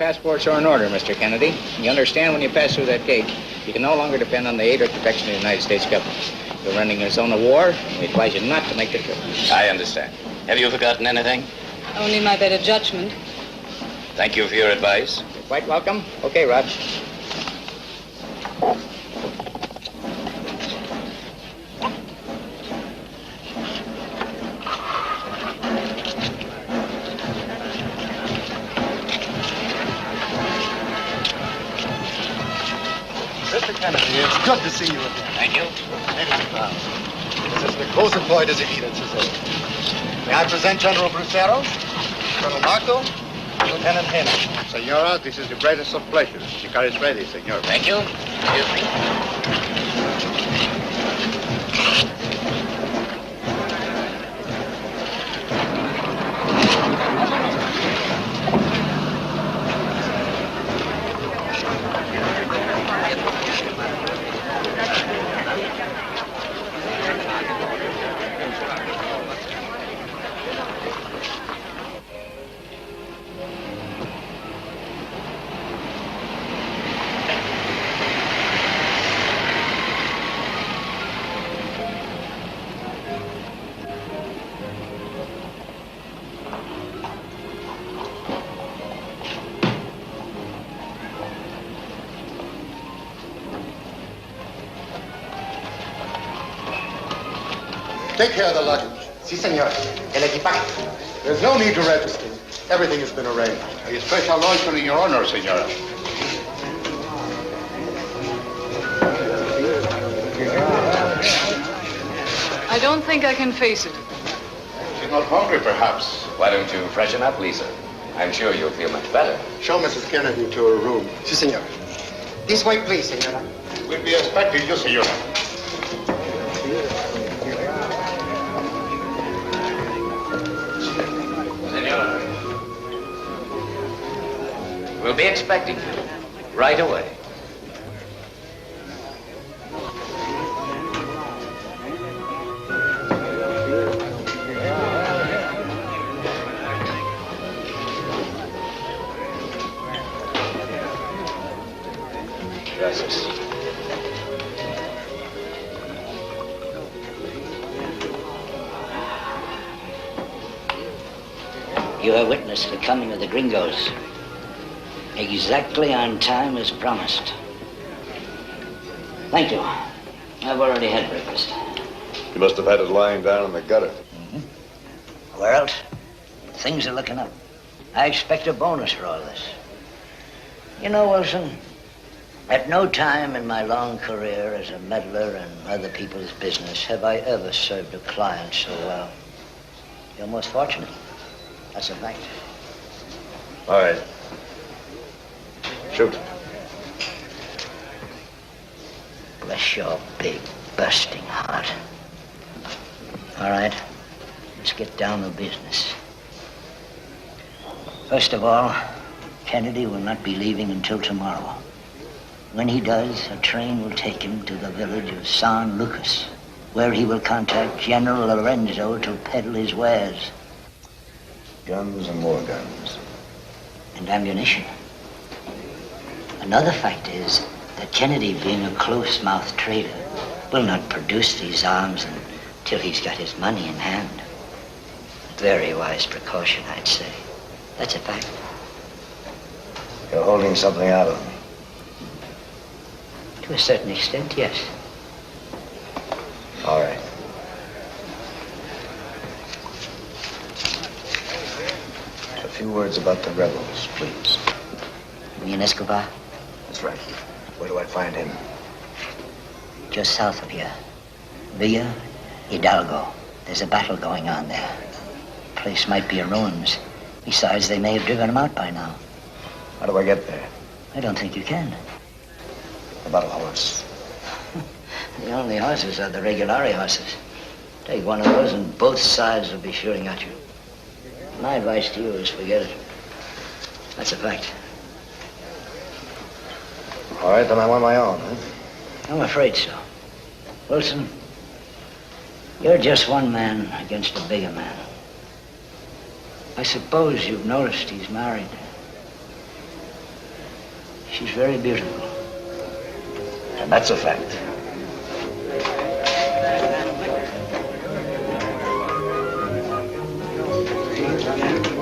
passports are in order, Mr. Kennedy. You understand, when you pass through that gate, you can no longer depend on the aid or protection of the United States government. You're running a zone of war, and we advise you not to make the trip. I understand. Have you forgotten anything? Only my better judgment. Thank you for your advice. You're quite welcome. Okay, Rod. Mr. Kennedy, it's good to see you again. Thank you. This is the close point as evidences. May I present General Bracero, Colonel Marco, Lieutenant Henry. Senora, this is the greatest of pleasures. The car is ready, senor. Thank you. Excuse me. Take care of the luggage. Si, senor. El equipaje. There's no need to register. Everything has been arranged. A special loyalty in your honor, senora. I don't think I can face it. She's not hungry, perhaps. Why don't you freshen up, Lisa? I'm sure you'll feel much better. Show Mrs. Kennedy to her room. Si, senor. This way, please, senora. We'll be expecting you, senora. Senora. We'll be expecting you right away. Gracias. You have witnessed the coming of the gringos. Exactly on time as promised. Thank you. I've already had breakfast. You must have had it lying down in the gutter. Mm-hmm. Where else? Things are looking up. I expect a bonus for all this. You know, Wilson, at no time in my long career as a meddler in other people's business have I ever served a client so well. You're most fortunate. That's a fact. All right. Shoot. Bless your big, bursting heart. All right. Let's get down to business. First of all, Kennedy will not be leaving until tomorrow. When he does, a train will take him to the village of San Lucas, where he will contact General Lorenzo to peddle his wares. Guns and more guns. And ammunition. Another fact is that Kennedy, being a close-mouthed trader, will not produce these arms until he's got his money in hand. Very wise precaution, I'd say. That's a fact. You're holding something out of me. To a certain extent, yes. All right. A few words about the rebels, please. You mean Escobar? That's right. Where do I find him? Just south of here. Villa Hidalgo. There's a battle going on there. The place might be in ruins. Besides, they may have driven him out by now. How do I get there? I don't think you can. About a horse. The only horses are the regular horses. Take one of those and both sides will be shooting at you. My advice to you is forget it. That's a fact. All right, then I'm on my own, huh? I'm afraid so. Wilson, you're just one man against a bigger man. I suppose you've noticed he's married. She's very beautiful. And that's a fact.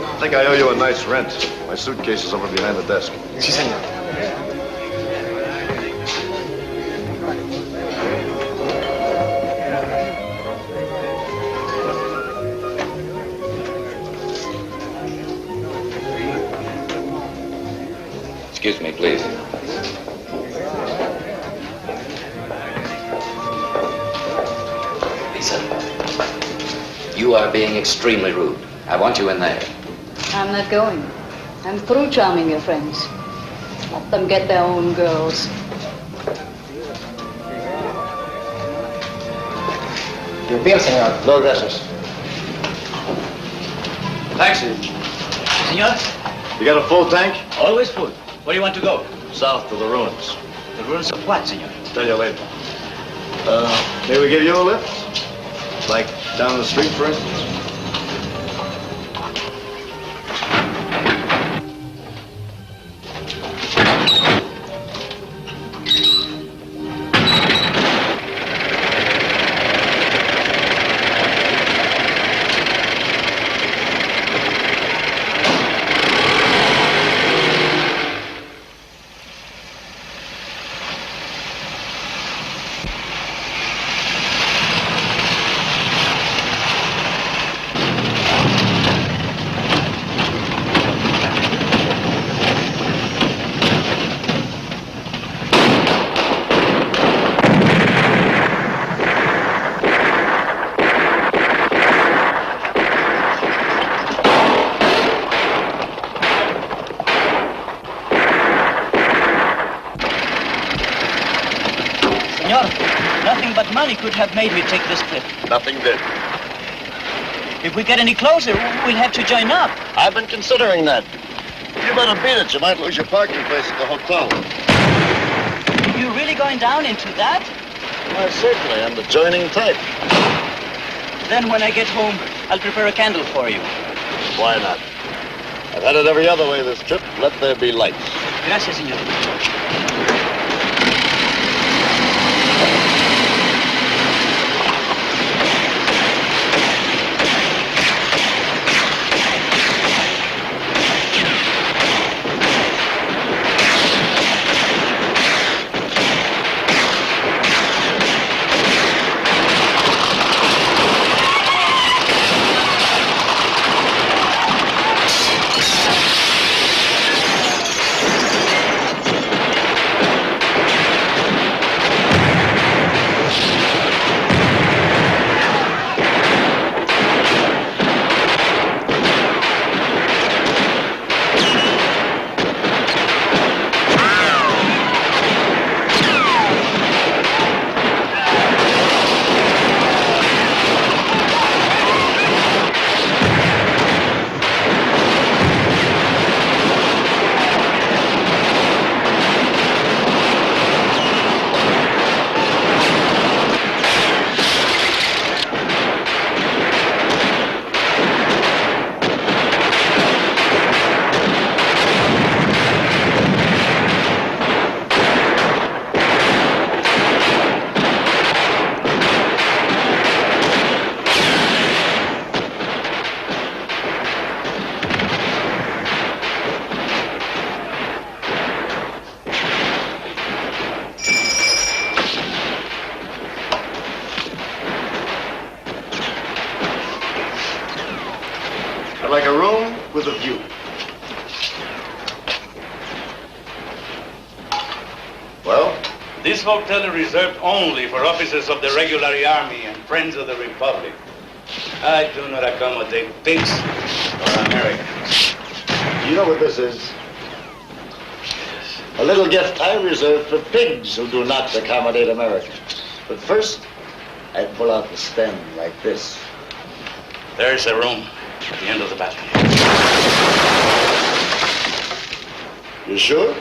I think I owe you a night's rent. My suitcase is over behind the desk. Sí, señor. Excuse me, please. Lisa, you are being extremely rude. I want you in there. I'm not going. I'm through charming your friends. Let them get their own girls. Your bill, señor. No, gracias. Taxi. Senor? You got a full tank? Always full. Where do you want to go? South to the ruins. The ruins of what, senor? Tell you later. May we give you a lift? Like down the street, for instance? Nothing but money could have made me take this trip. Nothing did. If we get any closer, we'll have to join up. I've been considering that. You better beat it. You might lose your parking place at the hotel. You really going down into that? Why, certainly. I'm the joining type. Then when I get home, I'll prepare a candle for you. Why not? I've had it every other way this trip. Let there be lights. Gracias, señor. Like a room with a view. Well? This hotel is reserved only for officers of the regular army and friends of the Republic. I do not accommodate pigs or Americans. You know what this is? A little gift I reserve for pigs who do not accommodate Americans. But first, I pull out the stem like this. There's a room at the end of the balcony. You sure?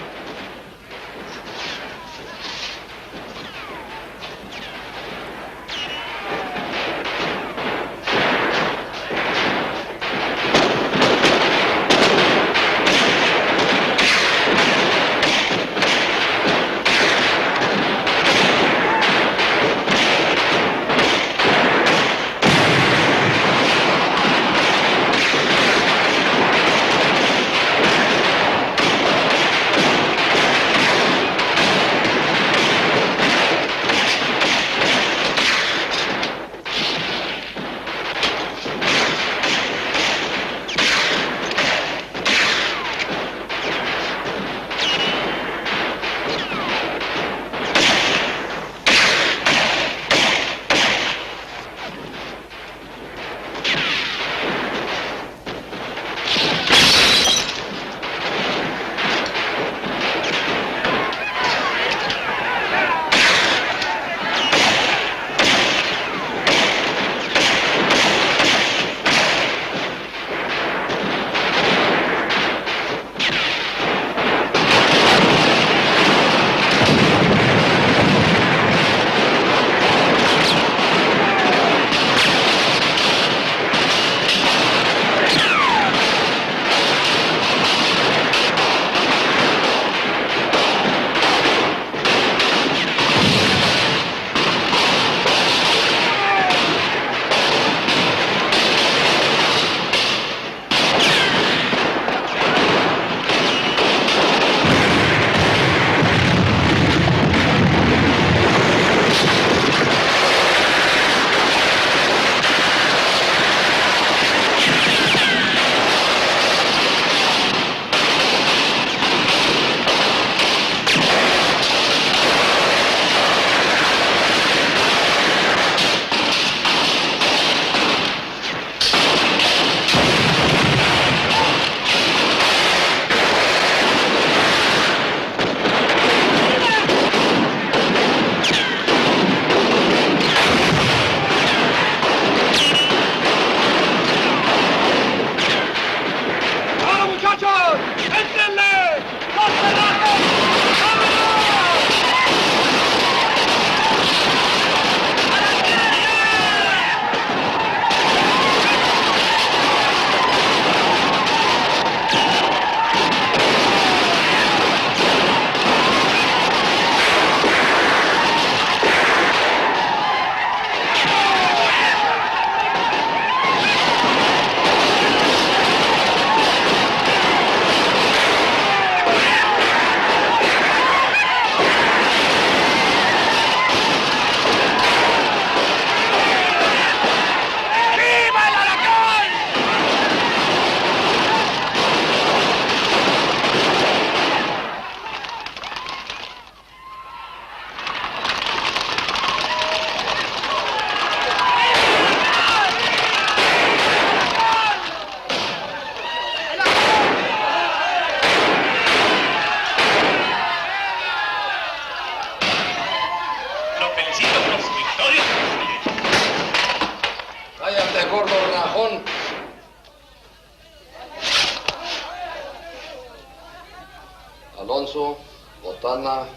Alfonso, Botana,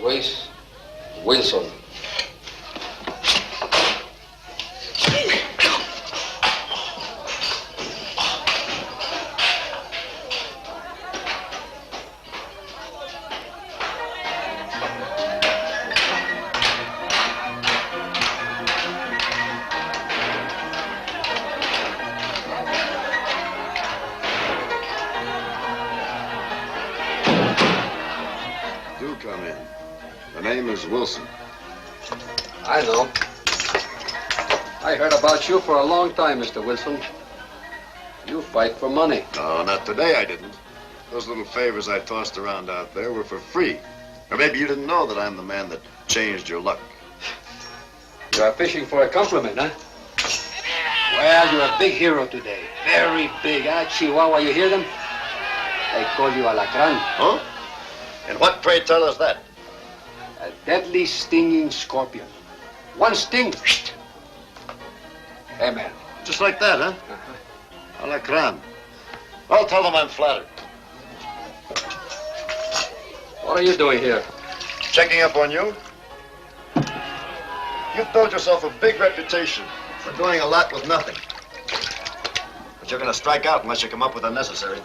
Ruiz, Wilson. Wilson. I know. I heard about you for a long time, Mr. Wilson. You fight for money. No, not today I didn't. Those little favors I tossed around out there were for free. Or maybe you didn't know that I'm the man that changed your luck. You are fishing for a compliment, huh? Well, you're a big hero today. Very big, huh? Chihuahua, you hear them? They call you Alacran. Huh? And what, pray tell, is that? A deadly stinging scorpion. One sting. Hey, man. Just like that, huh? Alacran. I'll tell them I'm flattered. What are you doing here? Checking up on you. You've built yourself a big reputation for doing a lot with nothing. But you're going to strike out unless you come up with the necessary.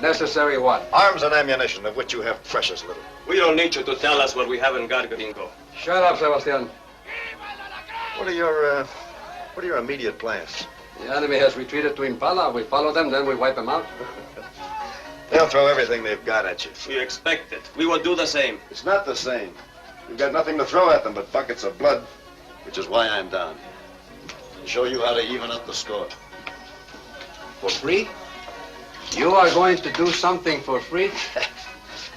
Necessary what? Arms and ammunition, of which you have precious little. We don't need you to tell us what we haven't got, Gringo. Shut up, Sebastian. What are your immediate plans? The enemy has retreated to Impala. We follow them, then we wipe them out. They'll throw everything they've got at you. We expect it. We will do the same. It's not the same. You've got nothing to throw at them but buckets of blood, which is why I'm down. To show you how to even up the score. For free? You are going to do something for free?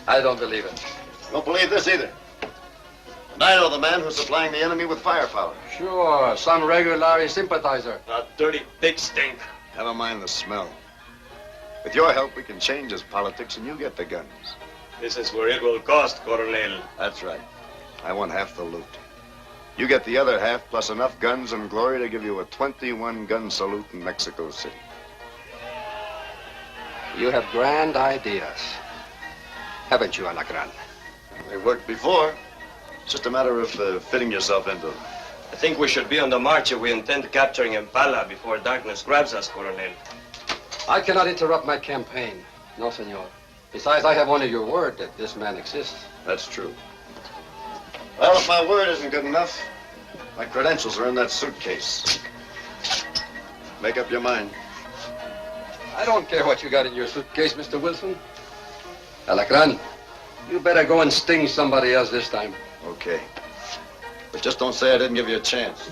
I don't believe it. Don't believe this either. And I know the man who's supplying the enemy with firepower. Sure, some regular sympathizer. A dirty pig stink. Never mind the smell. With your help, we can change his politics and you get the guns. This is where it will cost, Coronel. That's right. I want half the loot. You get the other half, plus enough guns and glory to give you a 21-gun salute in Mexico City. You have grand ideas, haven't you, Alacran? They worked before. It's just a matter of fitting yourself into them. I think we should be on the march if we intend capturing Impala before darkness grabs us, Coronel. I cannot interrupt my campaign. No, senor. Besides, I have only your word that this man exists. That's true. Well, if my word isn't good enough, my credentials are in that suitcase. Make up your mind. I don't care what you got in your suitcase, Mr. Wilson. Alacran, you better go and sting somebody else this time. Okay. But just don't say I didn't give you a chance.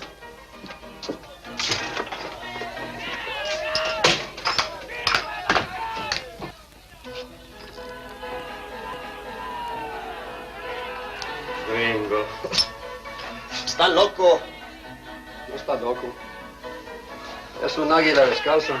Gringo. Está loco. No está loco. Es un águila descalza.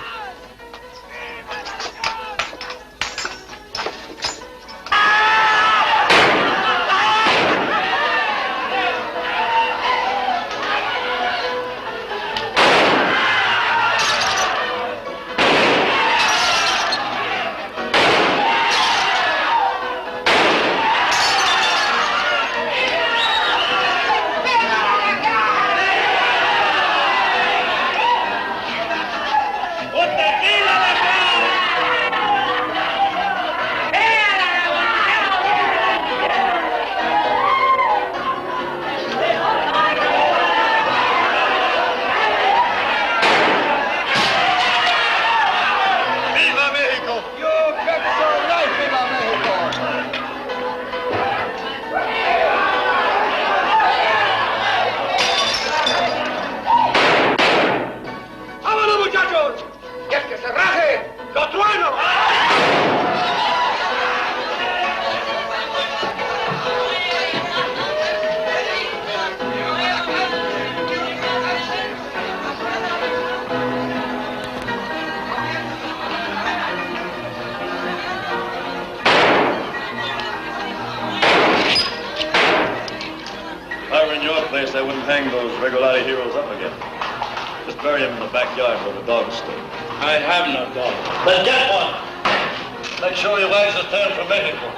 I wouldn't hang those regularity heroes up again. Just bury them in the backyard where the dogs stood. I have no dog. Then get one. Make sure he wags his tail from Mexico.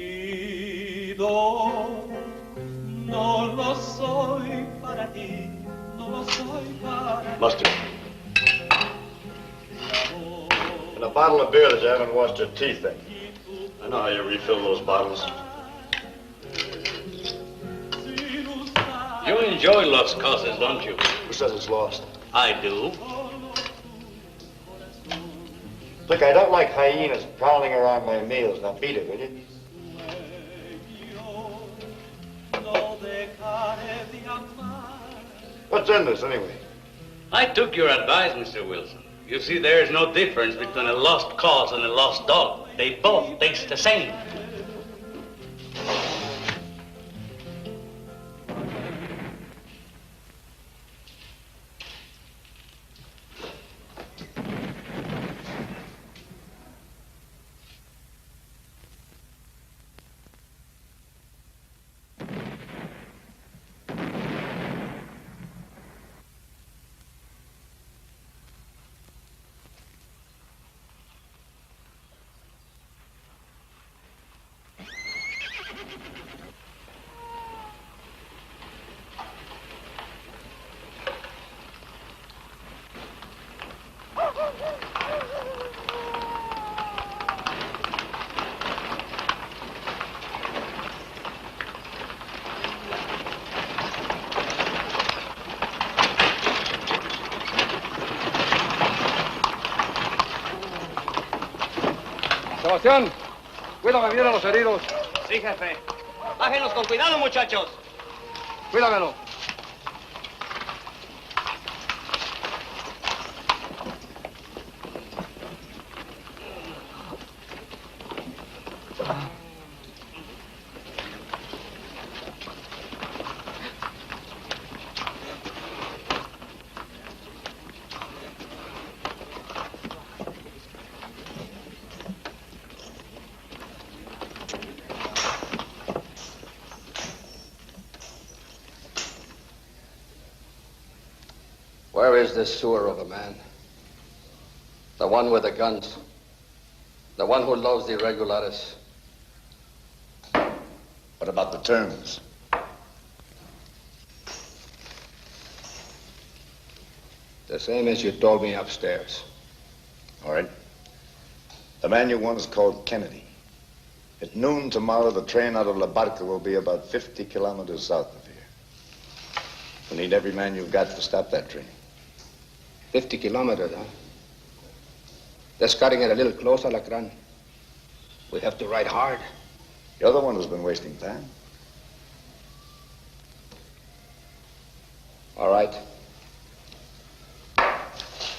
Bandido, no lo soy para ti, no lo soy para ti. Mustard. And a bottle of beer that you haven't washed your teeth in. I know how you refill those bottles. You enjoy lost causes, don't you? Who says it's lost? I do. Look, I don't like hyenas prowling around my meals. Now beat it, will you? What's in this, anyway? I took your advice, Mr. Wilson. You see, there is no difference between a lost cause and a lost dog. They both taste the same. Sebastián, cuídame bien a los heridos. Sí, jefe. Bájenlos con cuidado, muchachos. Cuídamelo. Where is this sewer of a man? The one with the guns. The one who loves the irregulares. What about the terms? The same as you told me upstairs. All right. The man you want is called Kennedy. At noon tomorrow, the train out of La Barca will be about 50 kilometers south of here. We'll need every man you've got to stop that train. 50 kilometers, huh? That's cutting it a little closer, Lacran. We have to ride hard. You're the one who's been wasting time. All right.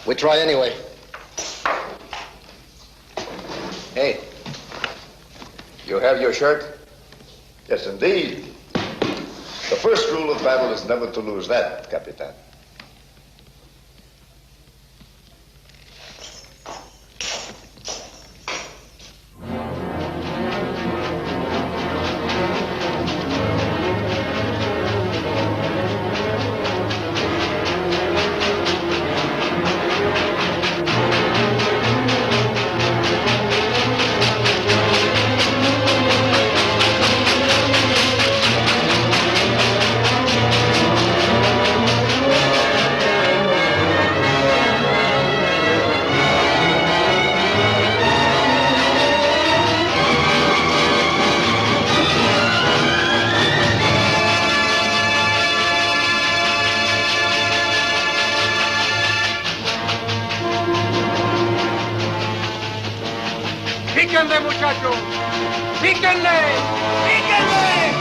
We try anyway. Hey, you have your shirt? Yes, indeed. The first rule of battle is never to lose that, Capitan. ¡Píquenle, muchachos! ¡Píquenle! ¡Píquenle!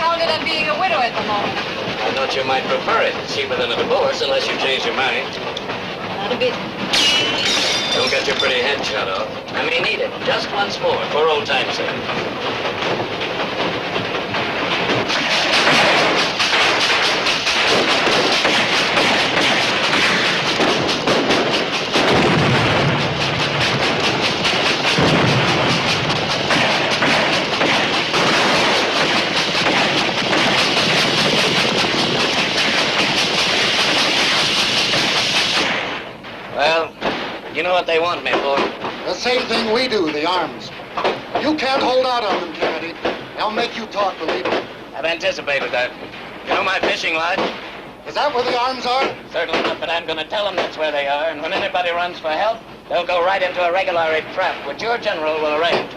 counted on being a widow at the moment. I thought you might prefer it. It's cheaper than a divorce unless you change your mind. Not a bit. Don't get your pretty head shut off. I may need it. Just once more, for old time's sake. Well, you know what they want me for. The same thing we do, the arms. You can't hold out on them, Kennedy. They'll make you talk, believe me. I've anticipated that. You know my fishing lodge? Is that where the arms are? Certainly not, but I'm going to tell them that's where they are, and when anybody runs for help, they'll go right into a regular trap, which your general will arrange.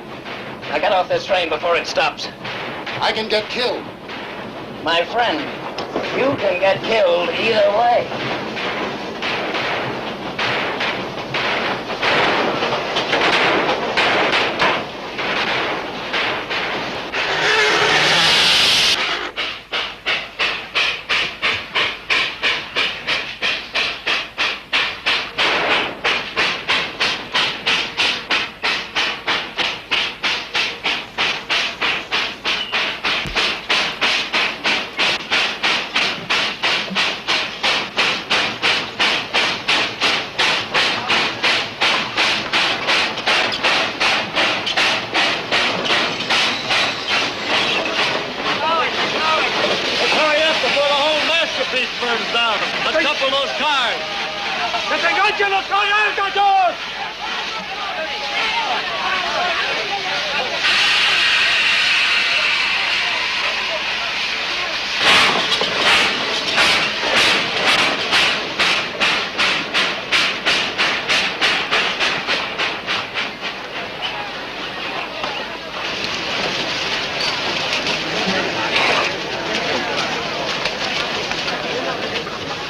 Now get off this train before it stops. I can get killed. My friend, you can get killed either way.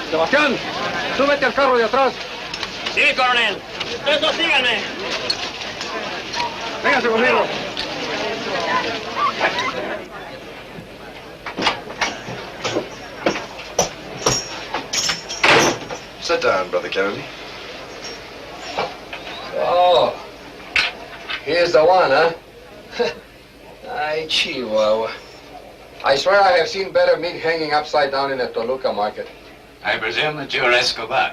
Sebastián, súbete al carro de atrás. Sí, coronel. Ustedes dos síganme. Véngase conmigo. Sit down, Brother Kennedy. Oh, here's the one, huh? Ay, Chihuahua. I swear I have seen better meat hanging upside down in a Toluca market. I presume that you're Escobar.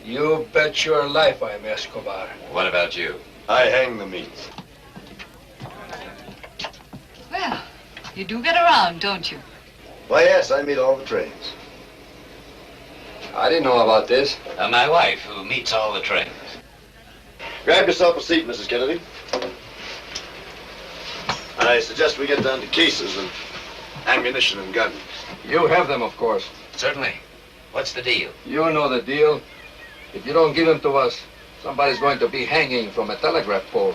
You bet your life I'm Escobar. What about you? I hang the meat. Well, you do get around, don't you? Why, yes, I meet all the trains. I didn't know about this. My wife, who meets all the trains. Grab yourself a seat, Mrs. Kennedy. I suggest we get down to cases and ammunition and guns. You have them, of course. Certainly. What's the deal? You know the deal. If you don't give them to us, somebody's going to be hanging from a telegraph pole.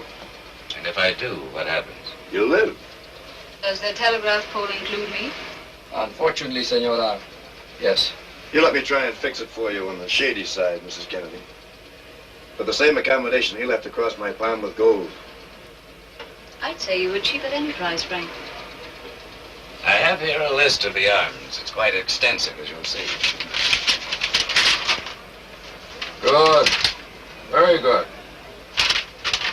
And if I do, what happens? You'll live. Does the telegraph pole include me? Unfortunately, senora, yes. You let me try and fix it for you on the shady side, Mrs. Kennedy. For the same accommodation, he'll have to cross my palm with gold. I'd say you were cheap at any price, Frank. I have here a list of the arms. It's quite extensive, as you'll see. Good. Very good.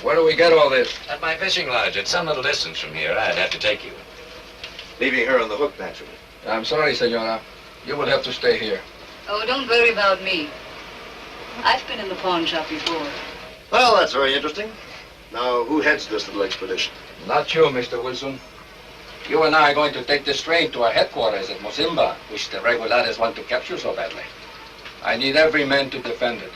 Where do we get all this? At my fishing lodge. It's some little distance from here. I'd have to take you. Leaving her on the hook, naturally. I'm sorry, senora. You will have to stay here. Oh, don't worry about me. I've been in the pawn shop before. Well, that's very interesting. Now, who heads this little expedition? Not you, Mr. Wilson. You and I are going to take this train to our headquarters at Mozimba, which the regulares want to capture so badly. I need every man to defend it.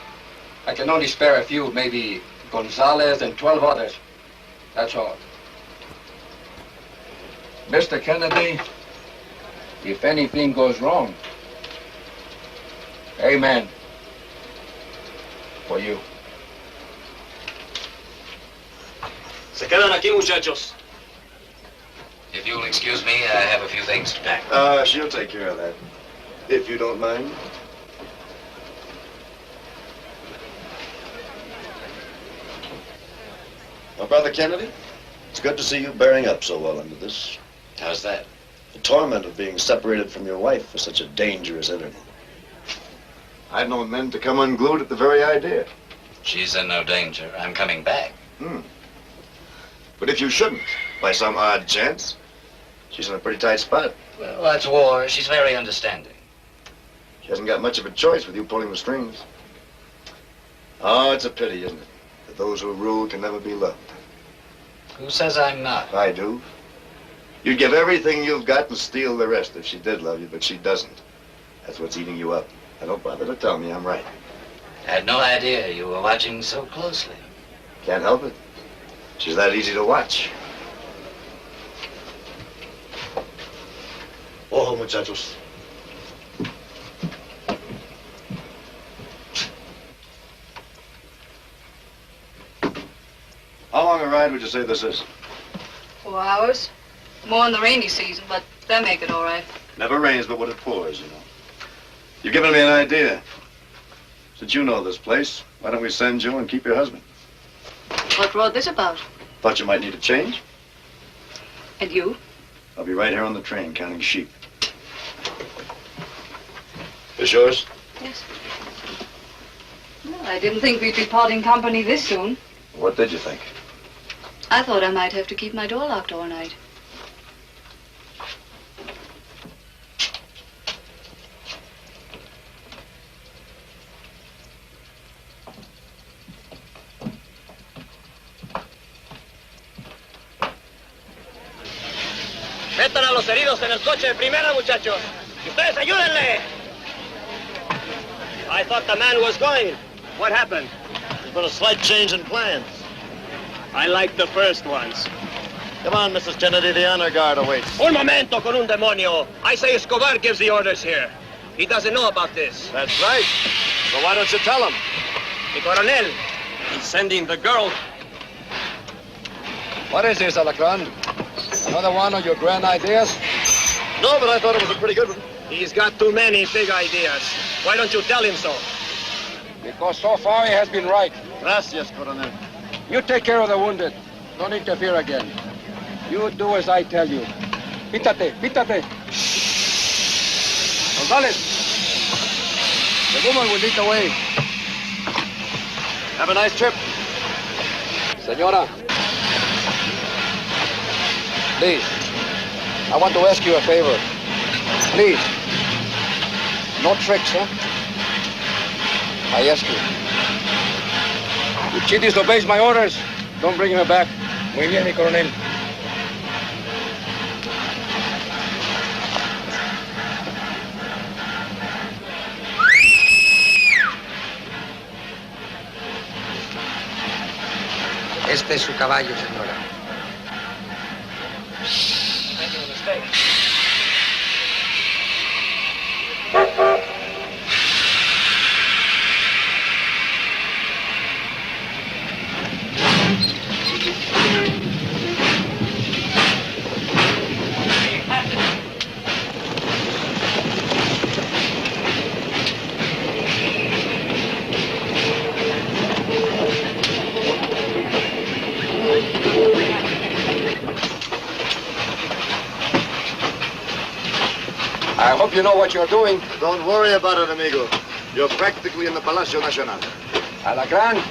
I can only spare a few, maybe Gonzalez and 12 others. That's all. Mr. Kennedy, if anything goes wrong, amen. For you. Se quedan aquí, muchachos. If you'll excuse me, I have a few things to pack. She'll take care of that. If you don't mind. Well, Brother Kennedy, it's good to see you bearing up so well under this. How's that? The torment of being separated from your wife is such a dangerous interval. I've known men to come unglued at the very idea. She's in no danger. I'm coming back. But if you shouldn't, by some odd chance, she's in a pretty tight spot. Well, that's war. She's very understanding. She hasn't got much of a choice with you pulling the strings. Oh, it's a pity, isn't it? That those who rule can never be loved. Who says I'm not? I do. You'd give everything you've got and steal the rest if she did love you, but she doesn't. That's what's eating you up. Now, don't bother to tell me I'm right. I had no idea you were watching so closely. Can't help it. She's that easy to watch. Ojo, muchachos. How long a ride would you say this is? 4 hours. More in the rainy season, but they'll make it all right. Never rains but when it pours, you know. You've given me an idea. Since you know this place, why don't we send you and keep your husband? What brought this about? Thought you might need a change. And you? I'll be right here on the train counting sheep. This yours? Yes. Well, I didn't think we'd be parting company this soon. What did you think? I thought I might have to keep my door locked all night. Metan a los heridos en el coche de primera, muchachos. Y ustedes ayúdenle. I thought the man was going. What happened? There's been a slight change in plans. I like the first ones. Come on, Mrs. Kennedy, the honor guard awaits. Un momento con un demonio. I say Escobar gives the orders here. He doesn't know about this. That's right. So why don't you tell him? Mi coronel, he's sending the girl. What is this, Alacran? Another one of your grand ideas? No, but I thought it was a pretty good one. He's got too many big ideas. Why don't you tell him so? Because so far he has been right. Gracias, Coronel. You take care of the wounded. Don't interfere again. You do as I tell you. Pítate, pítate. González. The woman will lead the way. Have a nice trip. Senora. Please. I want to ask you a favor. Please. No tricks, huh? I ask you. If she disobeys my orders, don't bring her back. Muy bien, mi coronel. Este es su caballo, señora. Making a mistake. I hope you know what you're doing. Don't worry about it, amigo. You're practically in the Palacio Nacional. Alacran,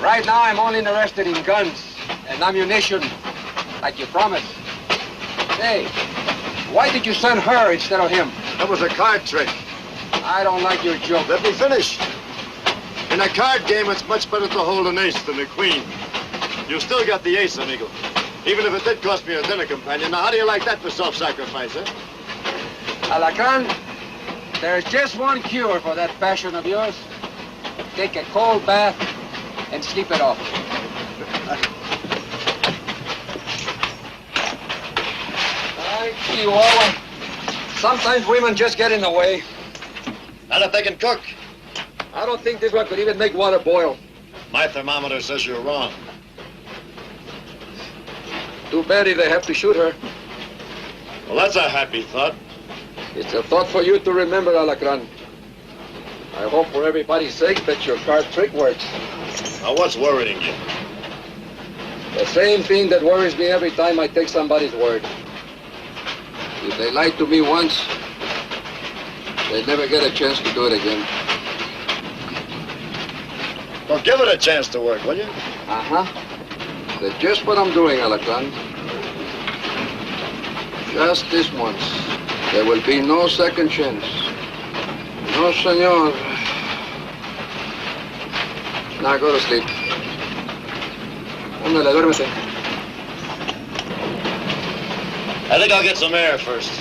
right now I'm only interested in guns and ammunition, like you promised. Hey, why did you send her instead of him? That was a card trick. I don't like your joke. Let me finish. In a card game, it's much better to hold an ace than a queen. You still got the ace, amigo. Even if it did cost me a dinner companion. Now, how do you like that for self-sacrifice, eh? Alacran, there's just one cure for that passion of yours. Take a cold bath and sleep it off. Ay, Chihuahua. Sometimes women just get in the way. Not if they can cook. I don't think this one could even make water boil. My thermometer says you're wrong. Too bad if they have to shoot her. Well, that's a happy thought. It's a thought for you to remember, Alacran. I hope for everybody's sake that your card trick works. Now, what's worrying you? The same thing that worries me every time I take somebody's word. If they lied to me once, they'd never get a chance to do it again. Well, give it a chance to work, will you? Uh-huh. That's just what I'm doing, Alacran. Just this once. There will be no second chance. No, senor. Now go to sleep. Ándale, duérmese. I think I'll get some air first.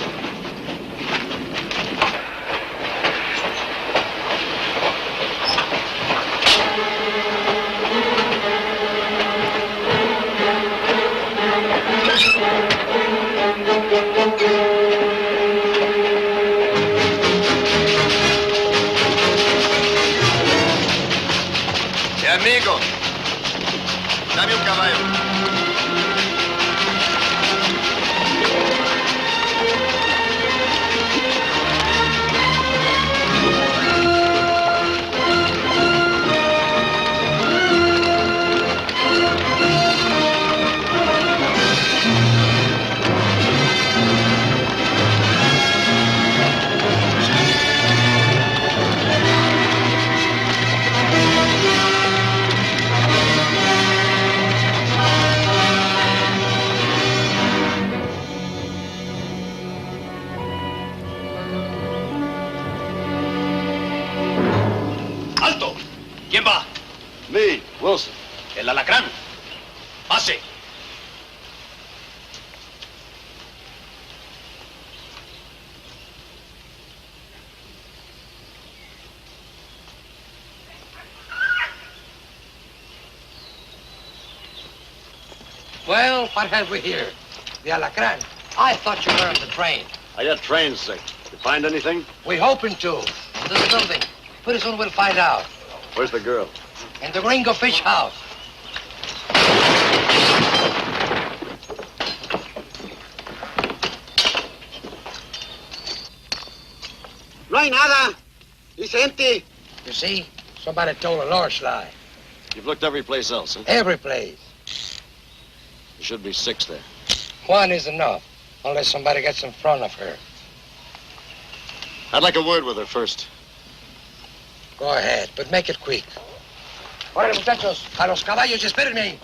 Amigo, dame un caballo. ¿Quién va? Me, Wilson. El alacrán. Pase. Well, what have we here? The Alacran. I thought you were on the train. I got train sick. You find anything? We're hoping to. There's something. Pretty soon we'll find out. Where's the girl? In the Gringo Fish House. No hay nada. It's empty. You see? Somebody told a Lord's lie. You've looked every place else, huh? Every place. There should be 6 there. One is enough, unless somebody gets in front of her. I'd like a word with her first. Go ahead, but make it quick. Órale, muchachos, a los caballos, espérenme ahí.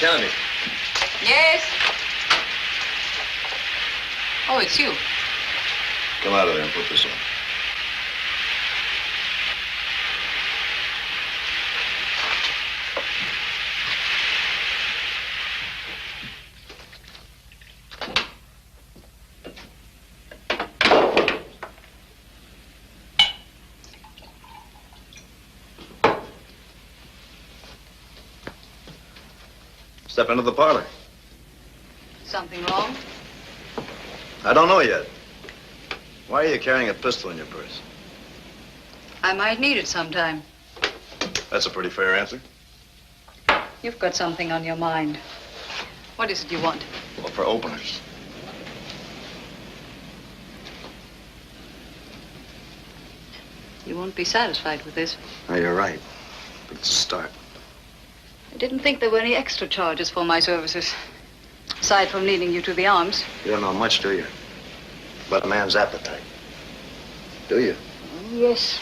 Kennedy. Yes? Oh, it's you. Come out of there and put this on. Step into the parlor. Something wrong? I don't know yet. Why are you carrying a pistol in your purse? I might need it sometime. That's a pretty fair answer. You've got something on your mind. What is it you want? Well, for openers. You won't be satisfied with this. Oh, you're right. But it's a start. I didn't think there were any extra charges for my services. Aside from leading you to the arms. You don't know much, do you? About a man's appetite. Do you? Oh, yes.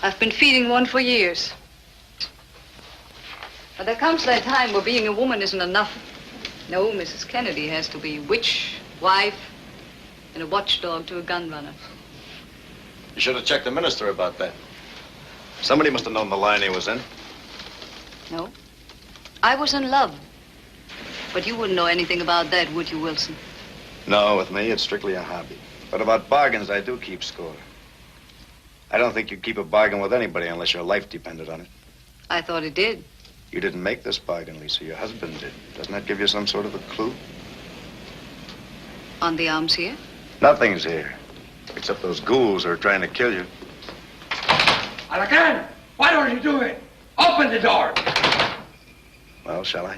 I've been feeding one for years. There comes that time where being a woman isn't enough. No, Mrs. Kennedy has to be witch, wife, and a watchdog to a gun runner. You should have checked the minister about that. Somebody must have known the line he was in. No. I was in love. But you wouldn't know anything about that, would you, Wilson? No, with me, it's strictly a hobby. But about bargains, I do keep score. I don't think you'd keep a bargain with anybody unless your life depended on it. I thought it did. You didn't make this bargain, Lisa. Your husband did. Doesn't that give you some sort of a clue? On the arms here? Nothing's here. Except those ghouls who are trying to kill you. Alacran, why don't you do it? Open the door. Well, shall I?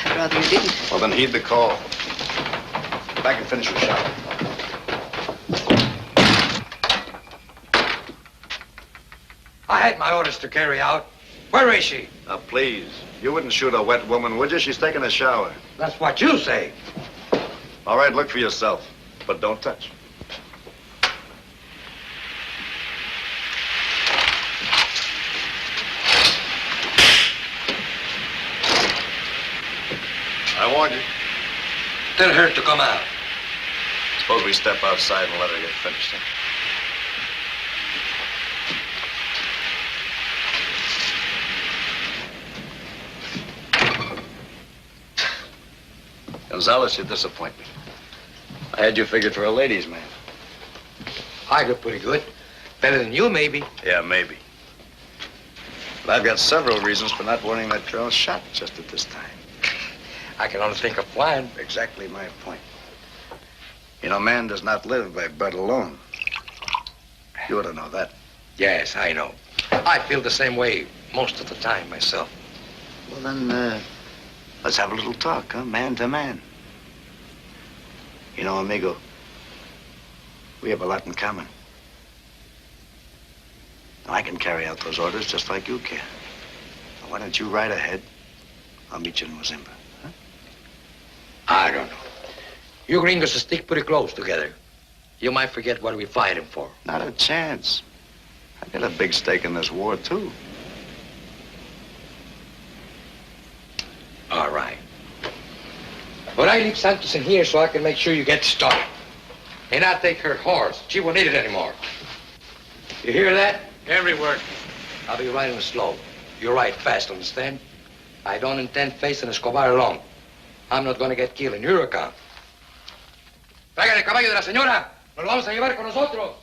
I'd rather you didn't. Well, then heed the call. Back and finish your shower. I had my orders to carry out. Where is she? Now, please. You wouldn't shoot a wet woman, would you? She's taking a shower. That's what you say. All right, look for yourself. But don't touch. I warned you. Tell her to come out. Suppose we step outside and let her get finished. Huh? Gonzalez, you disappoint me. I had you figured for a ladies' man. I look pretty good. Better than you, maybe. Yeah, maybe. But I've got several reasons for not wanting that girl shot just at this time. I can only think of one. Exactly my point. You know, man does not live by bread alone. You ought to know that. Yes, I know. I feel the same way most of the time myself. Well, then, let's have a little talk, huh? Man to man. You know, amigo, we have a lot in common. Now, I can carry out those orders just like you can. Now, why don't you ride ahead? I'll meet you in Mozimba. Huh? I don't know. You gringos stick pretty close together. You might forget what we're fighting for. Not a chance. I got a big stake in this war, too. All right. But I leave Santos in here so I can make sure you get started. And I'll take her horse. She won't need it anymore. You hear that? Every word. I'll be riding slow. You ride fast, understand? I don't intend facing Escobar alone. I'm not going to get killed in your account. Traigan el caballo de la señora. Nos lo vamos a llevar con nosotros.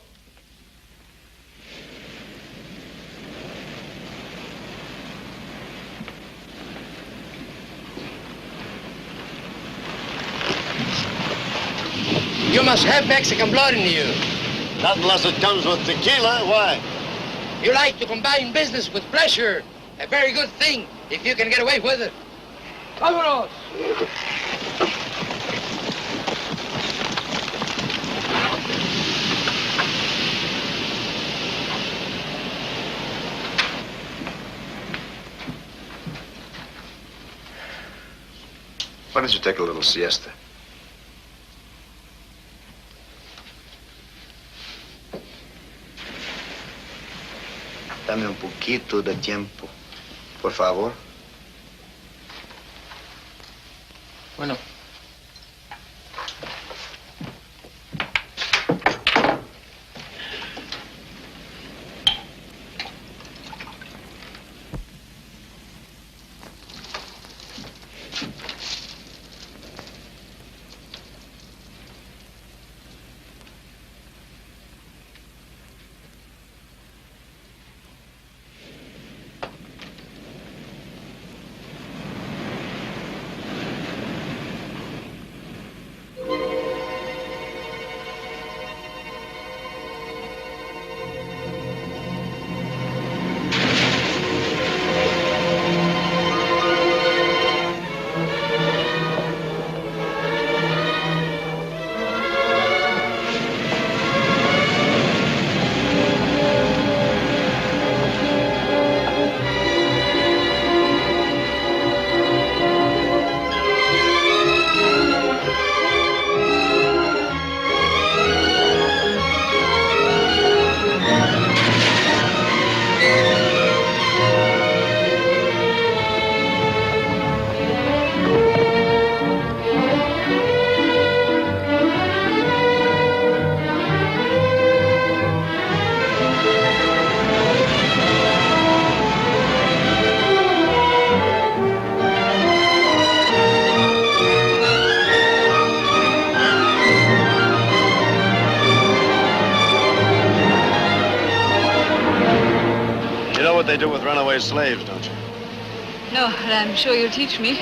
You must have Mexican blood in you. Not unless it comes with tequila. Why? You like to combine business with pleasure. A very good thing, if you can get away with it. Vámonos! Why don't you take a little siesta? Dame un poquito de tiempo, por favor. Bueno. slaves, don't you? No, but I'm sure you'll teach me.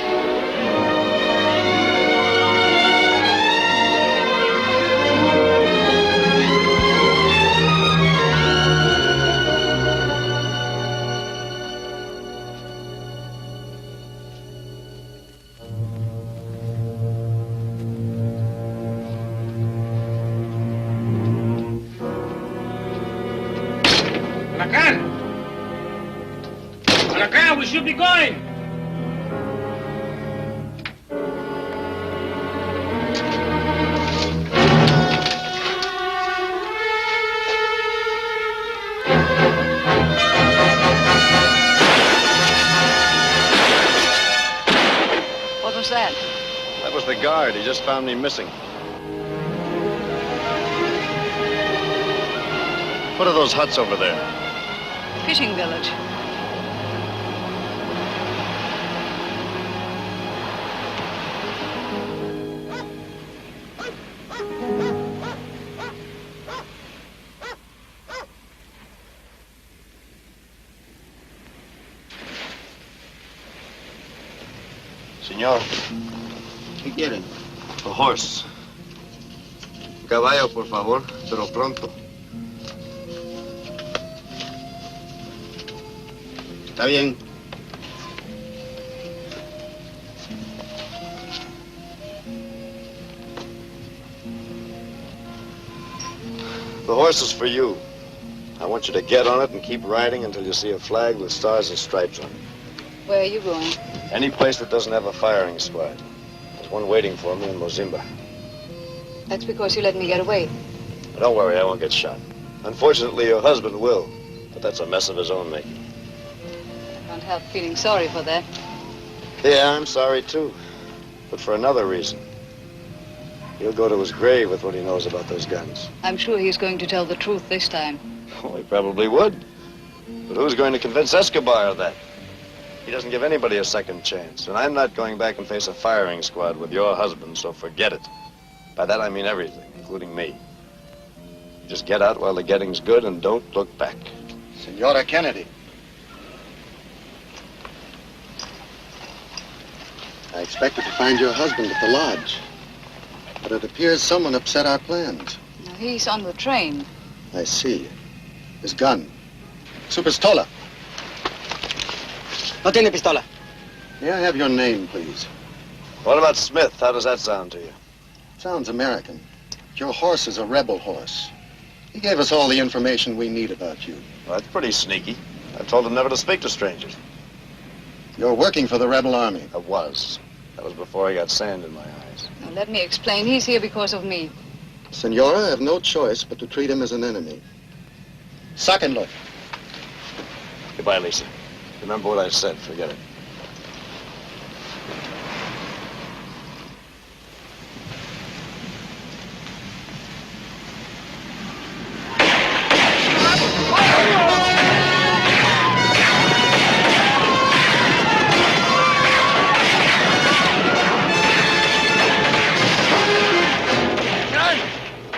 Alacran, we should be going! What was that? That was the guard. He just found me missing. What are those huts over there? Fishing village. Señor. ¿Qué quieren? A horse. Caballo, por favor, pero pronto. Está bien. The horse is for you. I want you to get on it and keep riding until you see a flag with stars and stripes on it. Where are you going? Any place that doesn't have a firing squad. There's one waiting for me in Mozimba. That's because you let me get away. Don't worry, I won't get shot. Unfortunately, your husband will, but that's a mess of his own making. I can't help feeling sorry for that. Yeah, I'm sorry, too. But for another reason. He'll go to his grave with what he knows about those guns. I'm sure he's going to tell the truth this time. Oh, he probably would. But who's going to convince Escobar of that? He doesn't give anybody a second chance. And I'm not going back and face a firing squad with your husband, so forget it. By that, I mean everything, including me. Just get out while the getting's good and don't look back. Senora Kennedy. I expected to find your husband at the lodge. But it appears someone upset our plans. No, he's on the train. I see. His gun. Su pistola. No tiene pistola. May I have your name, please? What about Smith? How does that sound to you? Sounds American. Your horse is a rebel horse. He gave us all the information we need about you. Well, that's pretty sneaky. I told him never to speak to strangers. You're working for the rebel army. I was. That was before I got sand in my eyes. Now, let me explain. He's here because of me. Senora, I have no choice but to treat him as an enemy. Sáquenlo. Goodbye, Lisa. Remember what I said. Forget it.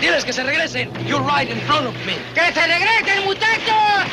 Diles que se regresen. You're right in front of me. ¡Que se regresen, muchachos!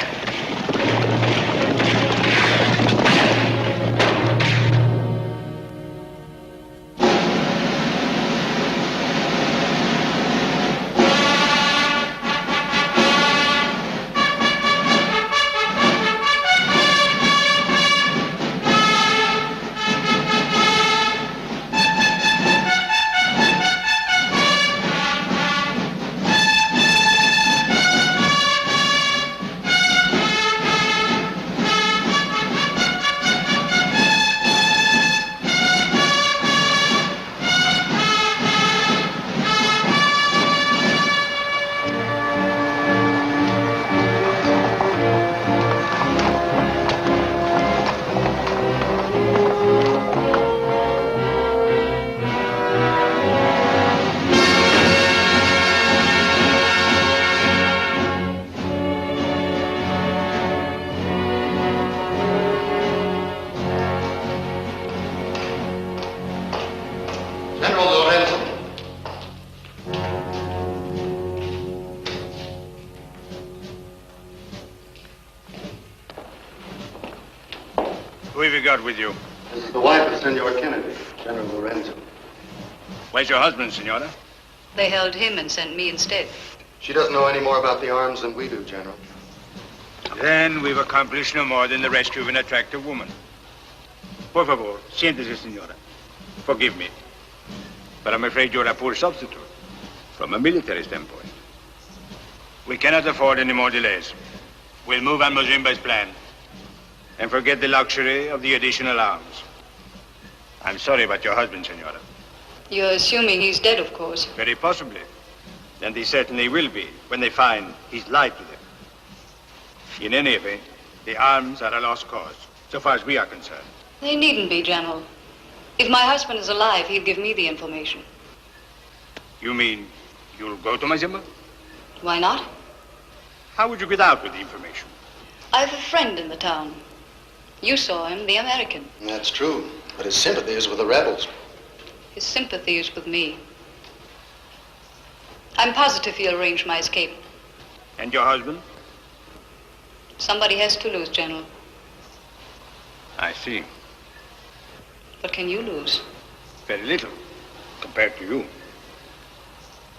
Who have you got with you? This is the wife of Senor Kennedy, General Lorenzo. Where's your husband, Senora? They held him and sent me instead. She doesn't know any more about the arms than we do, General. Then we've accomplished no more than the rescue of an attractive woman. Por favor, siéntese, Senora. Forgive me. But I'm afraid you're a poor substitute from a military standpoint. We cannot afford any more delays. We'll move on Mozimba's plan and forget the luxury of the additional arms. I'm sorry about your husband, Senora. You're assuming he's dead, of course. Very possibly. And he certainly will be when they find he's lied to them. In any event, the arms are a lost cause, so far as we are concerned. They needn't be, General. If my husband is alive, he'll give me the information. You mean you'll go to Mozimba? Why not? How would you get out with the information? I have a friend in the town. You saw him, the American. That's true, but his sympathy is with the rebels. His sympathy is with me. I'm positive he'll arrange my escape. And your husband? Somebody has to lose, General. I see. What can you lose? Very little, compared to you.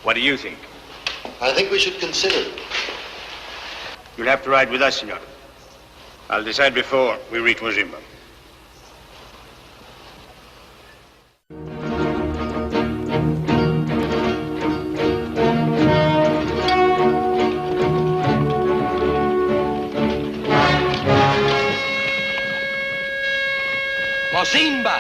What do you think? I think we should consider it. You'll have to ride with us, Senor. I'll decide before we reach Mozimba. Mozimba!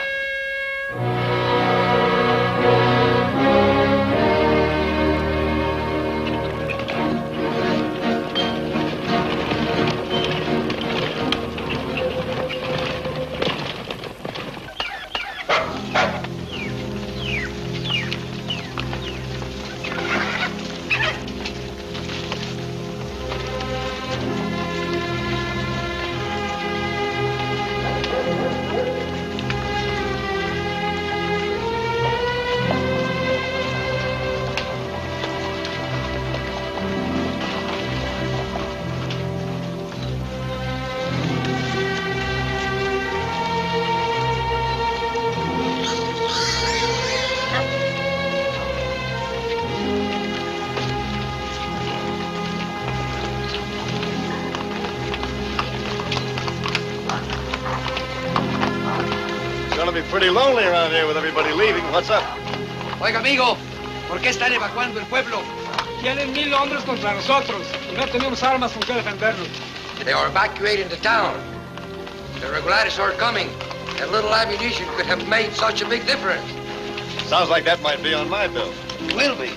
Pretty lonely around here with everybody leaving. What's up? Oiga, amigo, ¿por qué están evacuando el pueblo? Tienen 1000 hombres contra nosotros y no tenemos armas con que defendernos. They are evacuating the town. The regulators are coming. That little ammunition could have made such a big difference. Sounds like that might be on my bill. It will be.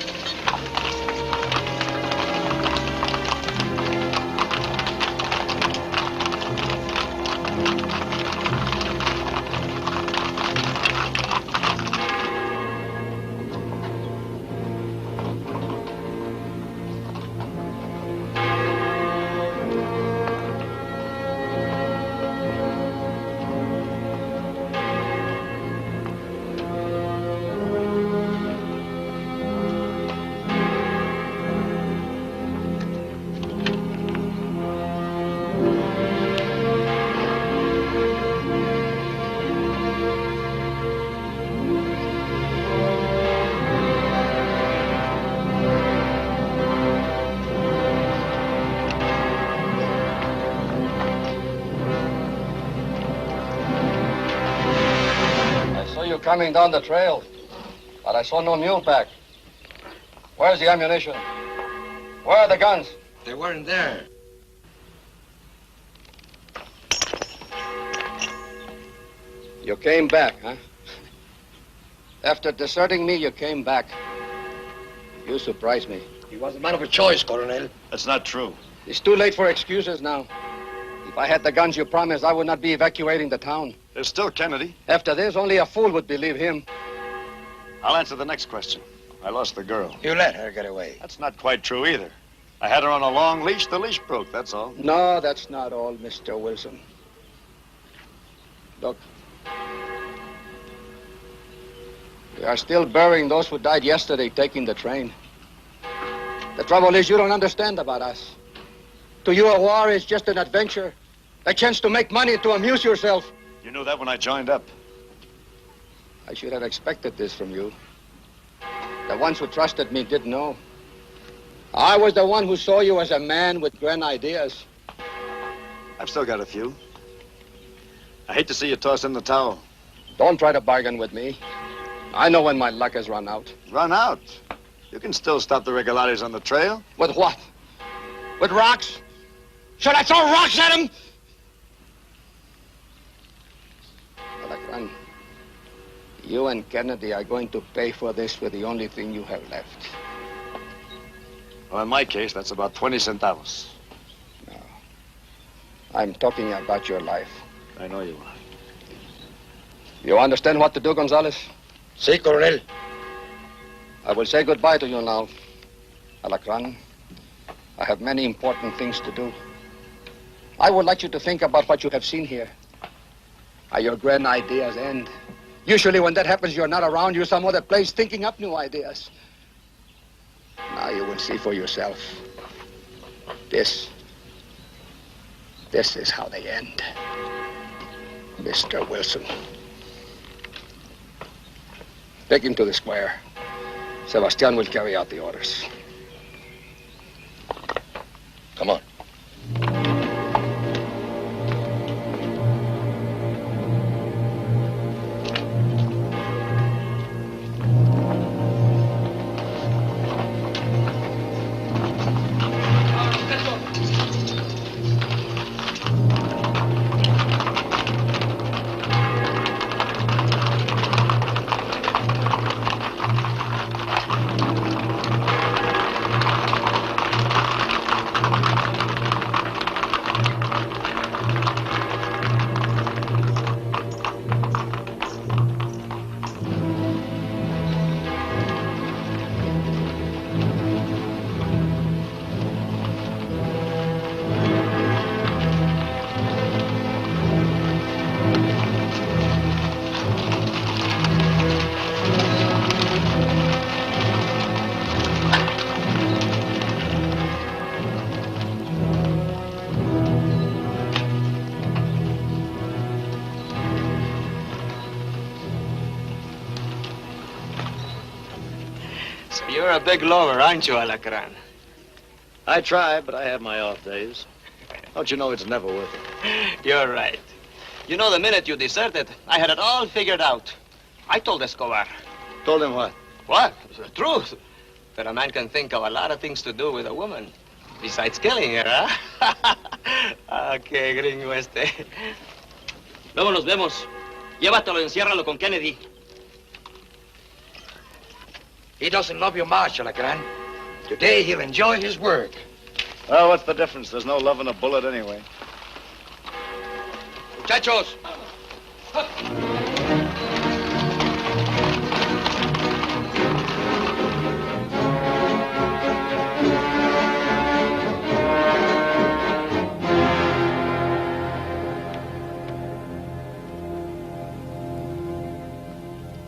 Coming down the trail, but I saw no mule pack. Where's the ammunition? Where are the guns? They weren't there. You came back, huh? After deserting me, you came back. You surprised me. He was a man of a choice, Coronel. That's not true. It's too late for excuses now. If I had the guns you promised, I would not be evacuating the town. There's still Kennedy. After this, only a fool would believe him. I'll answer the next question. I lost the girl. You let her get away. That's not quite true either. I had her on a long leash. The leash broke, that's all. No, that's not all, Mr. Wilson. Look. We are still burying those who died yesterday taking the train. The trouble is you don't understand about us. To you, a war is just an adventure. A chance to make money, to amuse yourself. You knew that when I joined up. I should have expected this from you. The ones who trusted me did know. I was the one who saw you as a man with grand ideas. I've still got a few. I hate to see you toss in the towel. Don't try to bargain with me. I know when my luck has run out. Run out? You can still stop the regulares on the trail. With what? With rocks? Should I throw rocks at him? Alacran, you and Kennedy are going to pay for this with the only thing you have left. Well, in my case, that's about 20 centavos. No. I'm talking about your life. I know you are. You understand what to do, Gonzalez? Si, Coronel. I will say goodbye to you now. Alacran, I have many important things to do. I would like you to think about what you have seen here. How your grand ideas end. Usually when that happens, you're not around. You're some other place thinking up new ideas. Now you will see for yourself. This is how they end. Mr. Wilson. Take him to the square. Sebastian will carry out the orders. Come on. You're a big lover, aren't you, Alacran? I try, but I have my off days. Don't you know it's never worth it? You're right. You know, the minute you deserted, I had it all figured out. I told Escobar. Told him what? What? The truth. That a man can think of a lot of things to do with a woman. Besides killing her, huh? Okay, gringo este. Luego nos vemos. Llévatelo, enciérralo con Kennedy. He doesn't love you much, Alacran. Today he'll enjoy his work. Well, what's the difference? There's no love in a bullet anyway. Muchachos!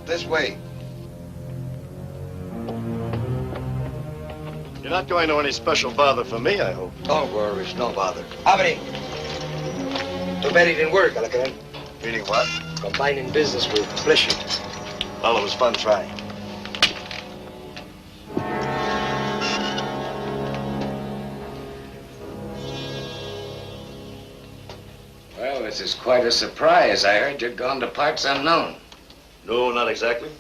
This way. You're not going to any special bother for me, I hope. Don't worry, it's no bother. Abre. Too bad it didn't work, Alacran. Meaning what? Combining business with pleasure. Well, it was fun trying. Well, this is quite a surprise. I heard you'd gone to parts unknown. No, not exactly.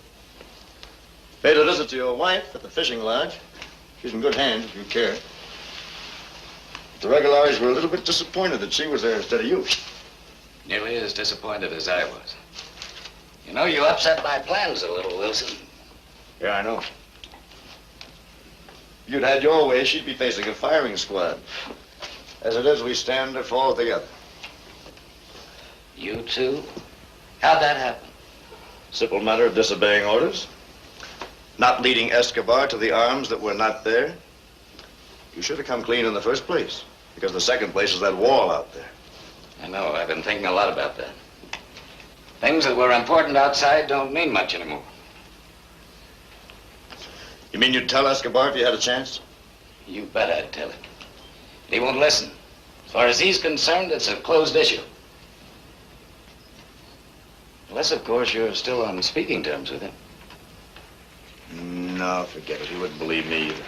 Paid a visit to your wife at the fishing lodge. She's in good hands, if you care. The regulares were a little bit disappointed that she was there instead of you. Nearly as disappointed as I was. You know, you upset my plans a little, Wilson. Yeah, I know. If you'd had your way, she'd be facing a firing squad. As it is, we stand or fall together. You too? How'd that happen? Simple matter of disobeying orders. Not leading Escobar to the arms that were not there. You should have come clean in the first place, because the second place is that wall out there. I know, I've been thinking a lot about that. Things that were important outside don't mean much anymore. You mean you'd tell Escobar if you had a chance? You bet I'd tell him. But he won't listen. As far as he's concerned, it's a closed issue. Unless, of course, you're still on speaking terms with him. No, forget it. He wouldn't believe me either.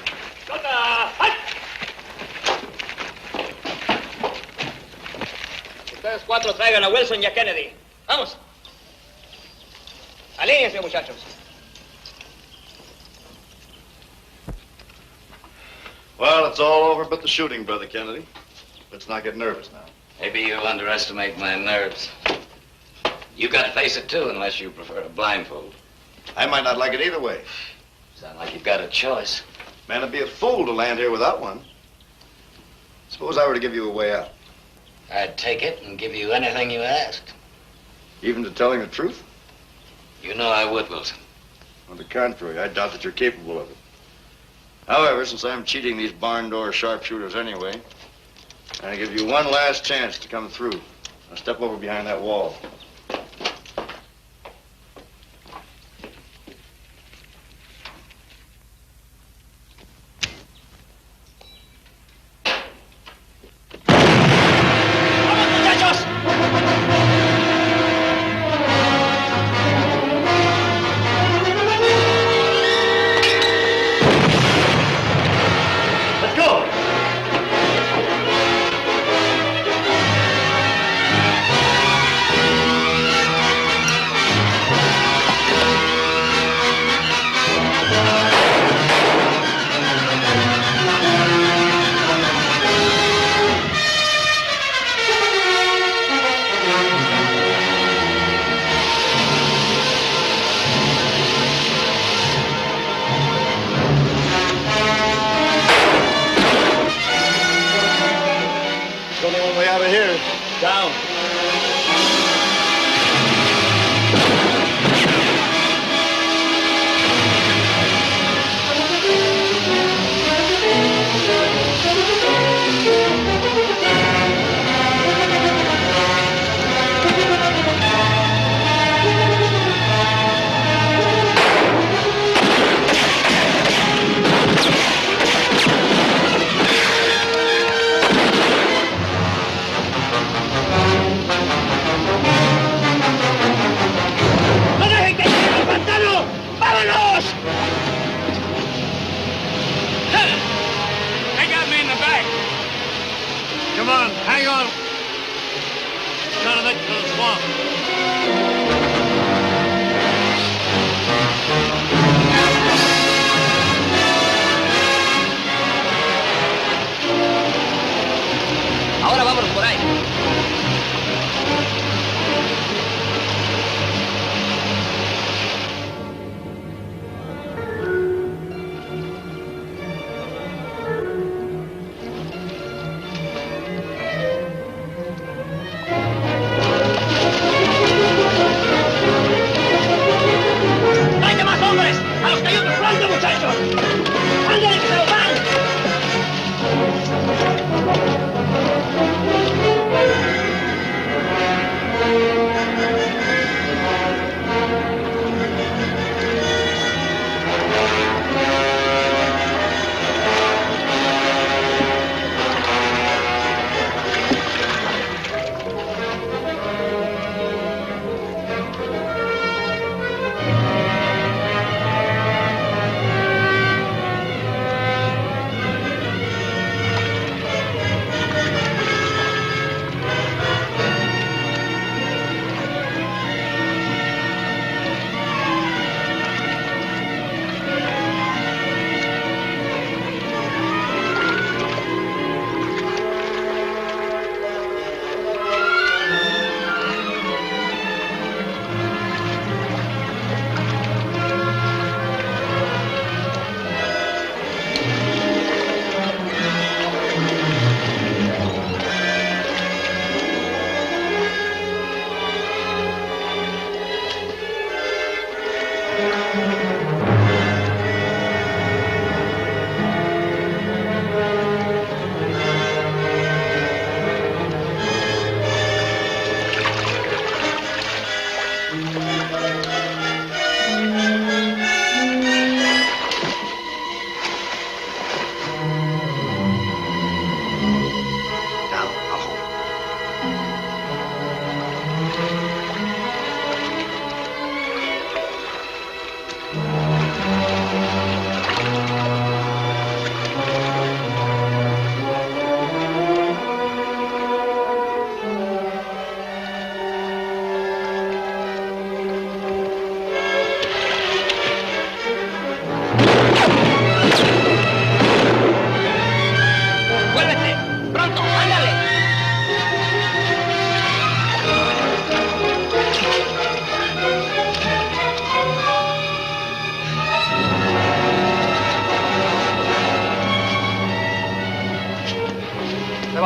Ustedes cuatro traigan a Wilson y a Kennedy. Vamos. Alíñense, muchachos. Well, it's all over but the shooting, Brother Kennedy. Let's not get nervous now. Maybe you'll underestimate my nerves. You got to face it, too, unless you prefer a blindfold. I might not like it either way. Sound like you've got a choice. Man, it'd be a fool to land here without one. Suppose I were to give you a way out. I'd take it and give you anything you asked. Even to telling the truth? You know I would, Wilson. On the contrary, I doubt that you're capable of it. However, since I'm cheating these barn door sharpshooters anyway, I give you one last chance to come through. Now step over behind that wall.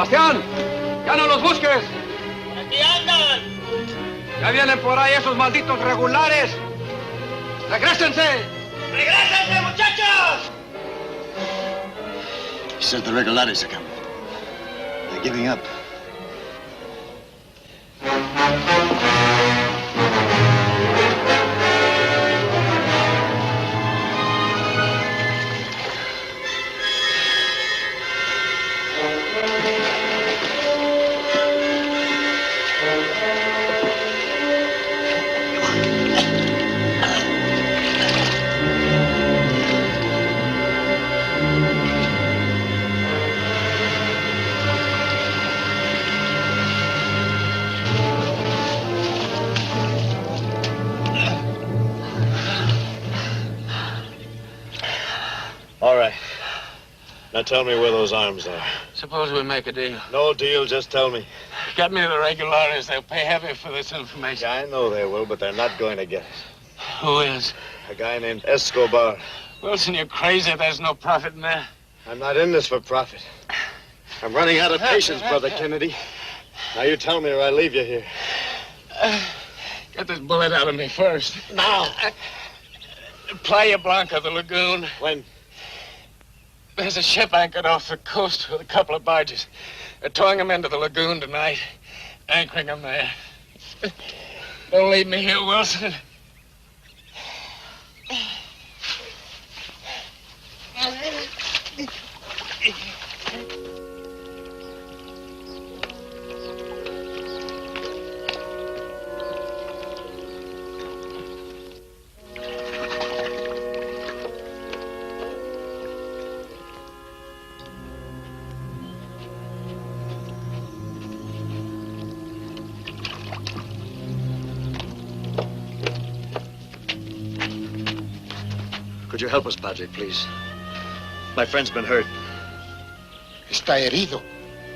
Sebastián, ya no los busques. ¡Aquí andan! Ya vienen por ahí esos malditos regulares. ¡Regrésense! ¡Regrésense, muchachos! He says the regulares are coming. They're giving up. All right. Now tell me where those arms are. Suppose we make a deal. No deal, just tell me. Get me the regulares. They'll pay heavy for this information. I know they will, but they're not going to get it. Who is? A guy named Escobar. Wilson, you're crazy. There's no profit in there. I'm not in this for profit. I'm running out of patience, Brother Kennedy. Now you tell me or I leave you here. Get this bullet out of me first. Now. Playa Blanca, the lagoon. When? There's a ship anchored off the coast with a couple of barges. They're towing them into the lagoon tonight, anchoring them there. Don't leave me here, Wilson. Could you help us, Padre, please? My friend's been hurt. Está herido.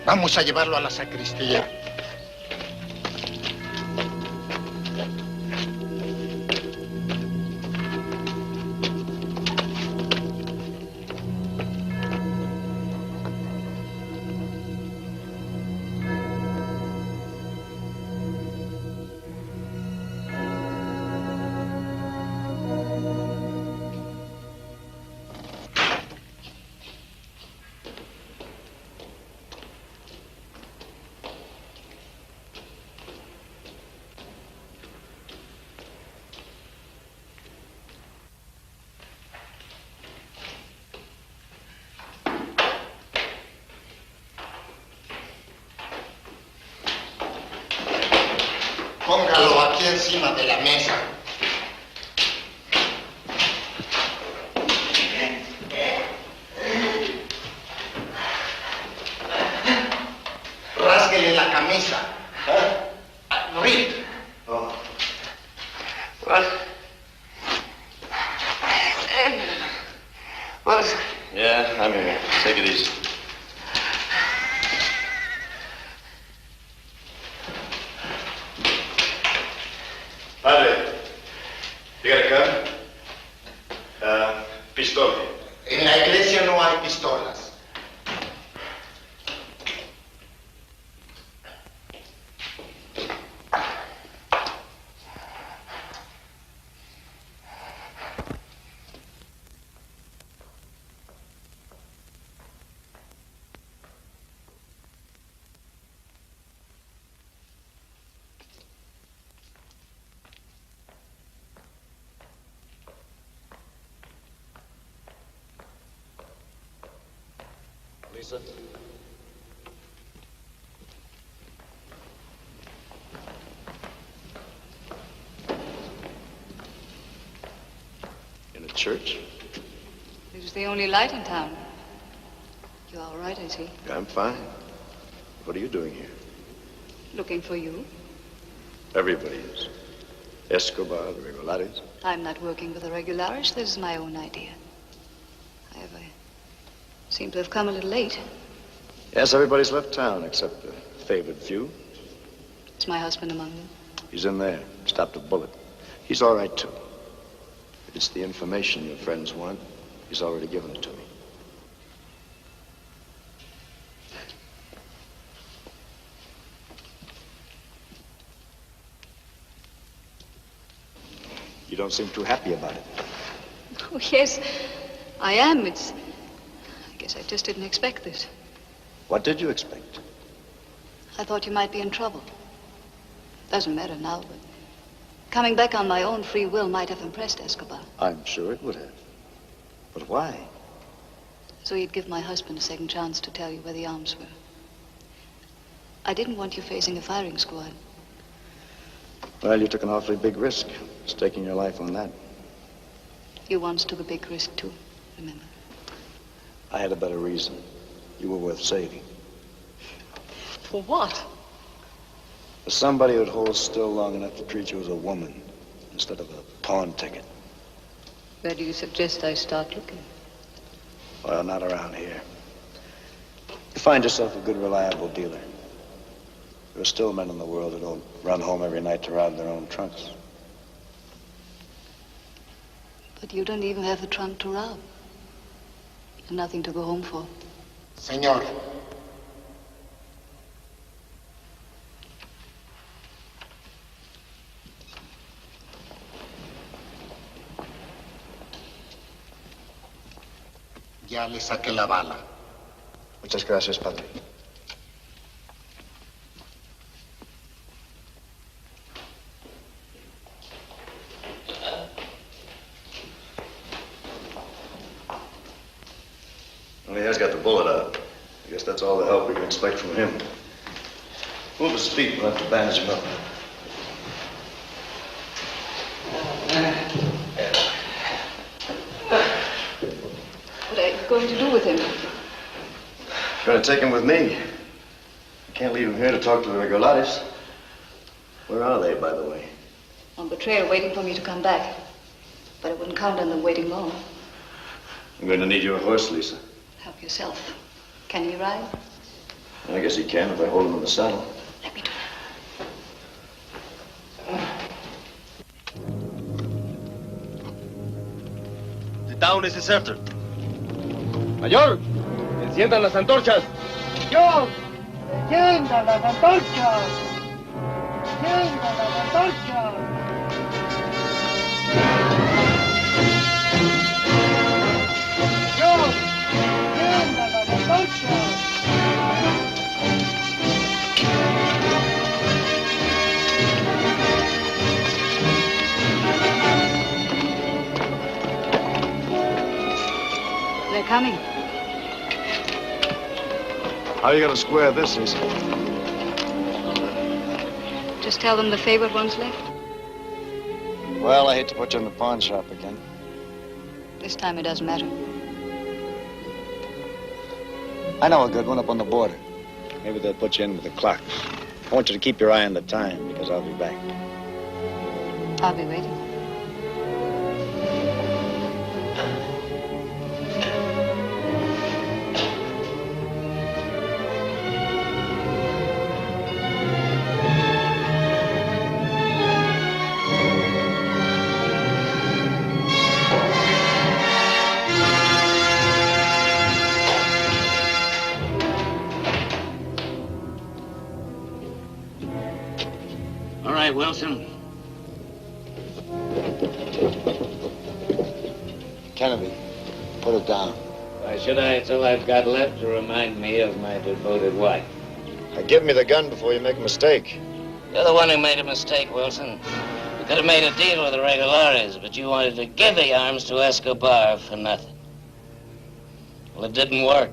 Vamos a llevarlo a la sacristía. Póngalo aquí encima de la mesa. Rásguele la camisa. Read. Oh. What? What is it? Yeah, I'm here. Take it easy. Padre, you got a gun? Pistola. En la iglesia no hay pistolas. Lisa? In a church? This is the only light in town. You're all right, I see. I'm fine. What are you doing here? Looking for you. Everybody is. Escobar, the regulares. I'm not working with the regulares. This is my own idea. I seem to have come a little late. Yes, everybody's left town except the favored few. Is my husband among them? He's in there. Stopped a bullet. He's all right, too. If it's the information your friends want, he's already given it to me. You don't seem too happy about it. Oh, yes, I am. I guess I just didn't expect this. What did you expect? I thought you might be in trouble. Doesn't matter now, but coming back on my own free will might have impressed Escobar. I'm sure it would have. But why? So you'd give my husband a second chance to tell you where the arms were. I didn't want you facing a firing squad. Well, you took an awfully big risk, staking your life on that. You once took a big risk, too, remember? I had a better reason. You were worth saving. For what? For somebody who'd hold still long enough to treat you as a woman instead of a pawn ticket. Where do you suggest I start looking? Well, not around here. You find yourself a good, reliable dealer. There are still men in the world who don't run home every night to rob their own trunks. But you don't even have a trunk to rob. And nothing to go home for. Señor. Ya le saqué la bala. Muchas gracias, padre. Well, he has got the bullet out. I guess that's all the help we can expect from him. Move his feet. We'll have to bandage him up. What are you going to do with him? Going to take him with me. I can't leave him here to talk to the regulares. Where are they, by the way? On the trail, waiting for me to come back. But I wouldn't count on them waiting long. I'm going to need your horse, Lisa. Help yourself. Can he ride? I guess he can if I hold him in the saddle. Let me do The town is deserted. Mayor, enciendan las antorchas. ¡Yo! ¡Enciendan las antorchas! ¡Enciendan las antorchas! ¡Yo! ¡Enciendan las antorchas! They're coming. How are you going to square this, Lisa? Just tell them the favored one's left. Well, I hate to put you in the pawn shop again. This time it doesn't matter. I know a good one up on the border. Maybe they'll put you in with the clock. I want you to keep your eye on the time, because I'll be back. I'll be waiting. All right, Wilson. Kennedy, put it down. Why should I? It's all I've got left to remind me of my devoted wife. Now, give me the gun before you make a mistake. You're the one who made a mistake, Wilson. You could have made a deal with the regulares, but you wanted to give the arms to Escobar for nothing. Well, it didn't work.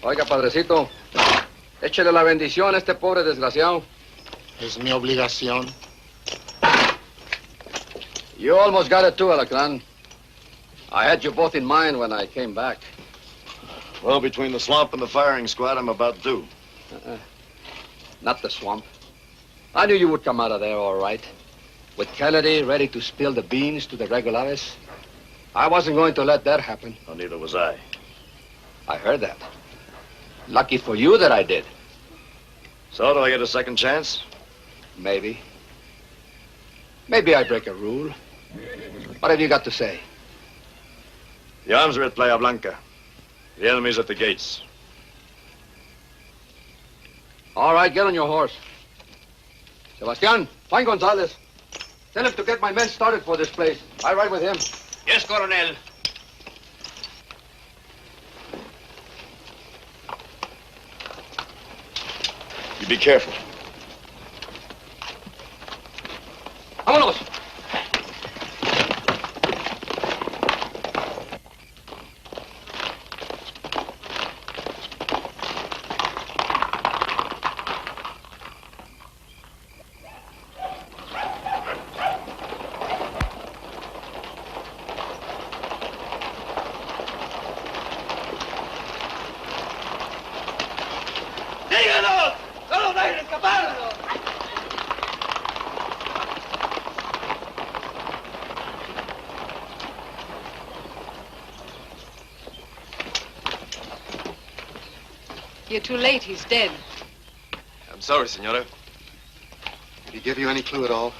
Oiga, padrecito, échele la bendición a este pobre desgraciado. Es mi obligación. You almost got it too, Alacran. I had you both in mind when I came back. Well, between the swamp and the firing squad, I'm about due. Not the swamp. I knew you would come out of there all right. With Kennedy ready to spill the beans to the regulares. I wasn't going to let that happen. No, neither was I. I heard that. Lucky for you that I did. So, do I get a second chance? Maybe. Maybe I break a rule. What have you got to say? The arms are at Playa Blanca. The enemy's at the gates. All right, get on your horse. Sebastian, find Gonzalez. Tell him to get my men started for this place. I ride with him. Yes, Coronel. You be careful. Vámonos. ¡Síganos! ¡No nos dejen escapar! You're too late. He's dead. I'm sorry, senora. Did he give you any clue at all?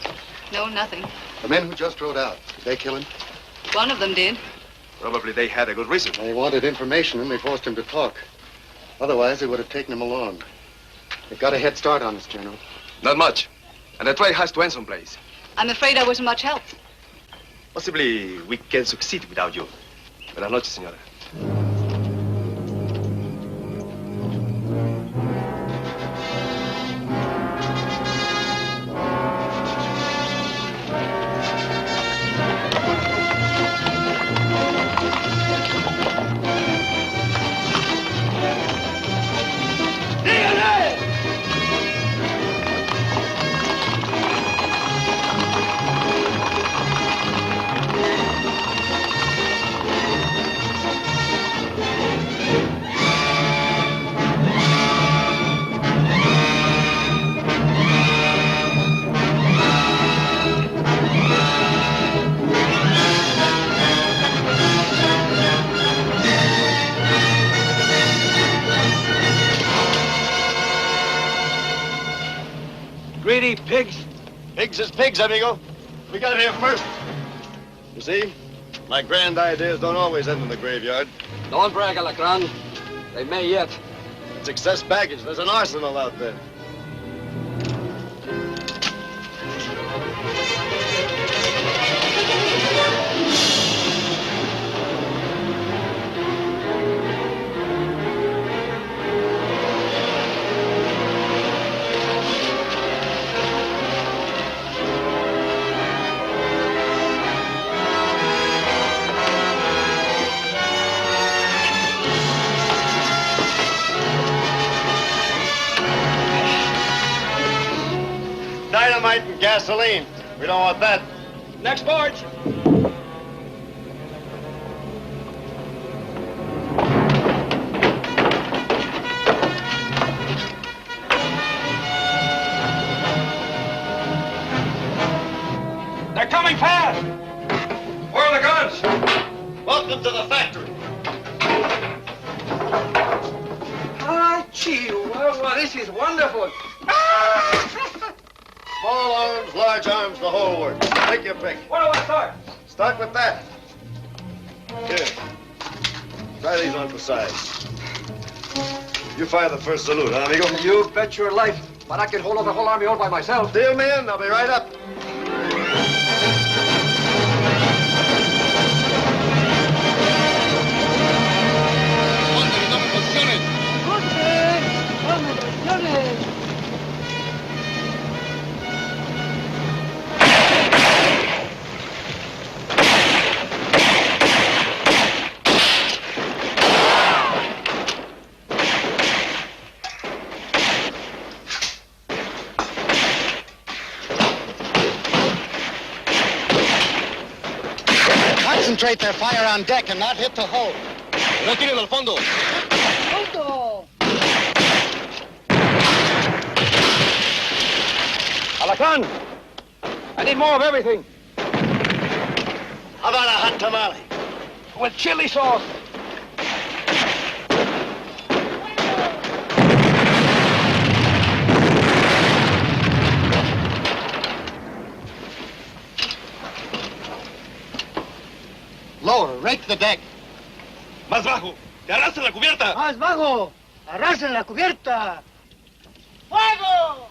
No, nothing. The men who just rode out, did they kill him? One of them did. Probably they had a good reason. They wanted information and they forced him to talk. Otherwise, they would have taken him along. They've got a head start on us, General. Not much. And the trade has to end someplace. I'm afraid I wasn't much help. Possibly we can succeed without you. Buenas noches, señora. Greedy pigs. Pigs is pigs, amigo. We got here first. You see, my grand ideas don't always end in the graveyard. Don't brag, Alacran. They may yet. It's excess baggage. There's an arsenal out there. Dynamite and gasoline. We don't want that. Next barge. They're coming fast. Where are the guns? Welcome to the factory. Ah, Chihuahua, this is wonderful. Small arms, large arms, the whole works. Take your pick. Where do I start? Start with that. Here. Try these on for size. You fire the first salute, huh, amigo? You bet your life. But I can hold off the whole army all by myself. Deal, man. I'll be right up. Concentrate their fire on deck and not hit the hull. No tiren al fondo. ¡Fondo! Alacran, I need more of everything. How about a hot tamale? With chili sauce. rake the deck. Más bajo, que arrastre la cubierta. Más bajo, arrasen la cubierta. ¡Fuego!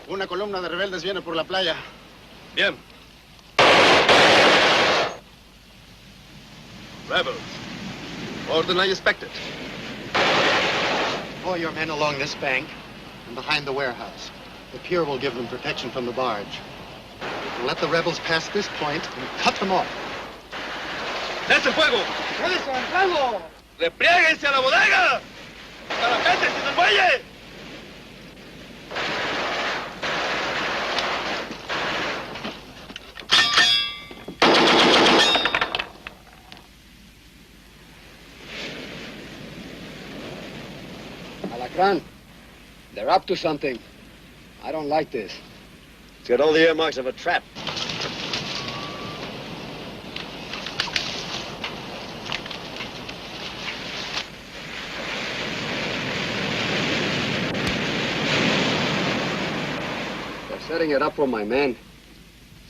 Una columna de rebeldes viene por la playa. Bien. Rebels. More than I expected. Pour your men along this bank and behind the warehouse. The pier will give them protection from the barge. We'll let the rebels pass this point and cut them off. ¡Dese fuego! ¡Eso, el fuego! ¡Replieguense a la bodega! ¡Parapetes en el muelle! Alacran, they're up to something. I don't like this. It's got all the earmarks of a trap. They're setting it up for my man.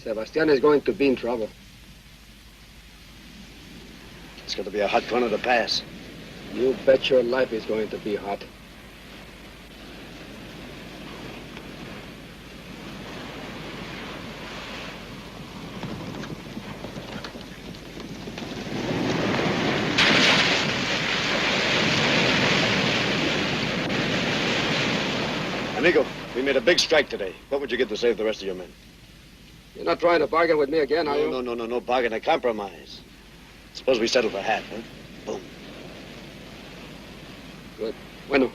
Sebastian is going to be in trouble. It's going to be a hot corner to pass. You bet your life it's going to be hot. Amigo, we made a big strike today. What would you give to save the rest of your men? You're not trying to bargain with me again, are you? No bargain, a compromise. Suppose we settle for half, huh? Boom. Good. Bueno.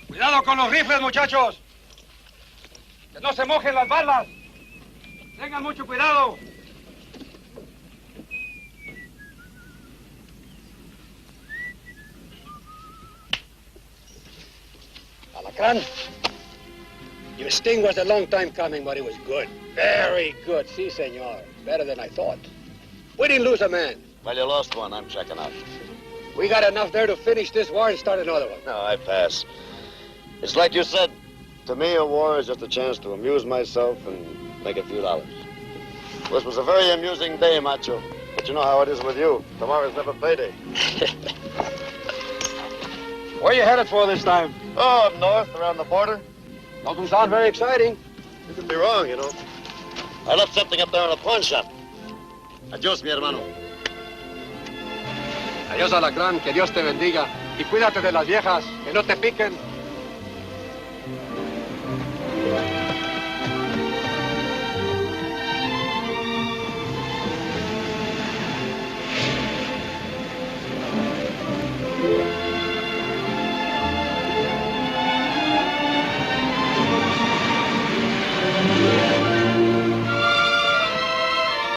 Cuidado con los rifles, muchachos. Que no se mojen las balas. Tengan mucho cuidado. Alacran, your sting was a long time coming, but it was good. Very good. Si, senor. Better than I thought. We didn't lose a man. Well, you lost one. I'm checking out. We got enough there to finish this war and start another one. No, I pass. It's like you said. To me, a war is just a chance to amuse myself and make a few dollars. This was a very amusing day, Macho. But you know how it is with you. Tomorrow's never payday. Where are you headed for this time? Oh, up north, around the border. Doesn't sound very exciting. You could be wrong, you know. I left something up there in a pawn shop. Adios, mi hermano. Adiós, Alacran. Que Dios te bendiga. Y cuídate de las viejas, que no te piquen.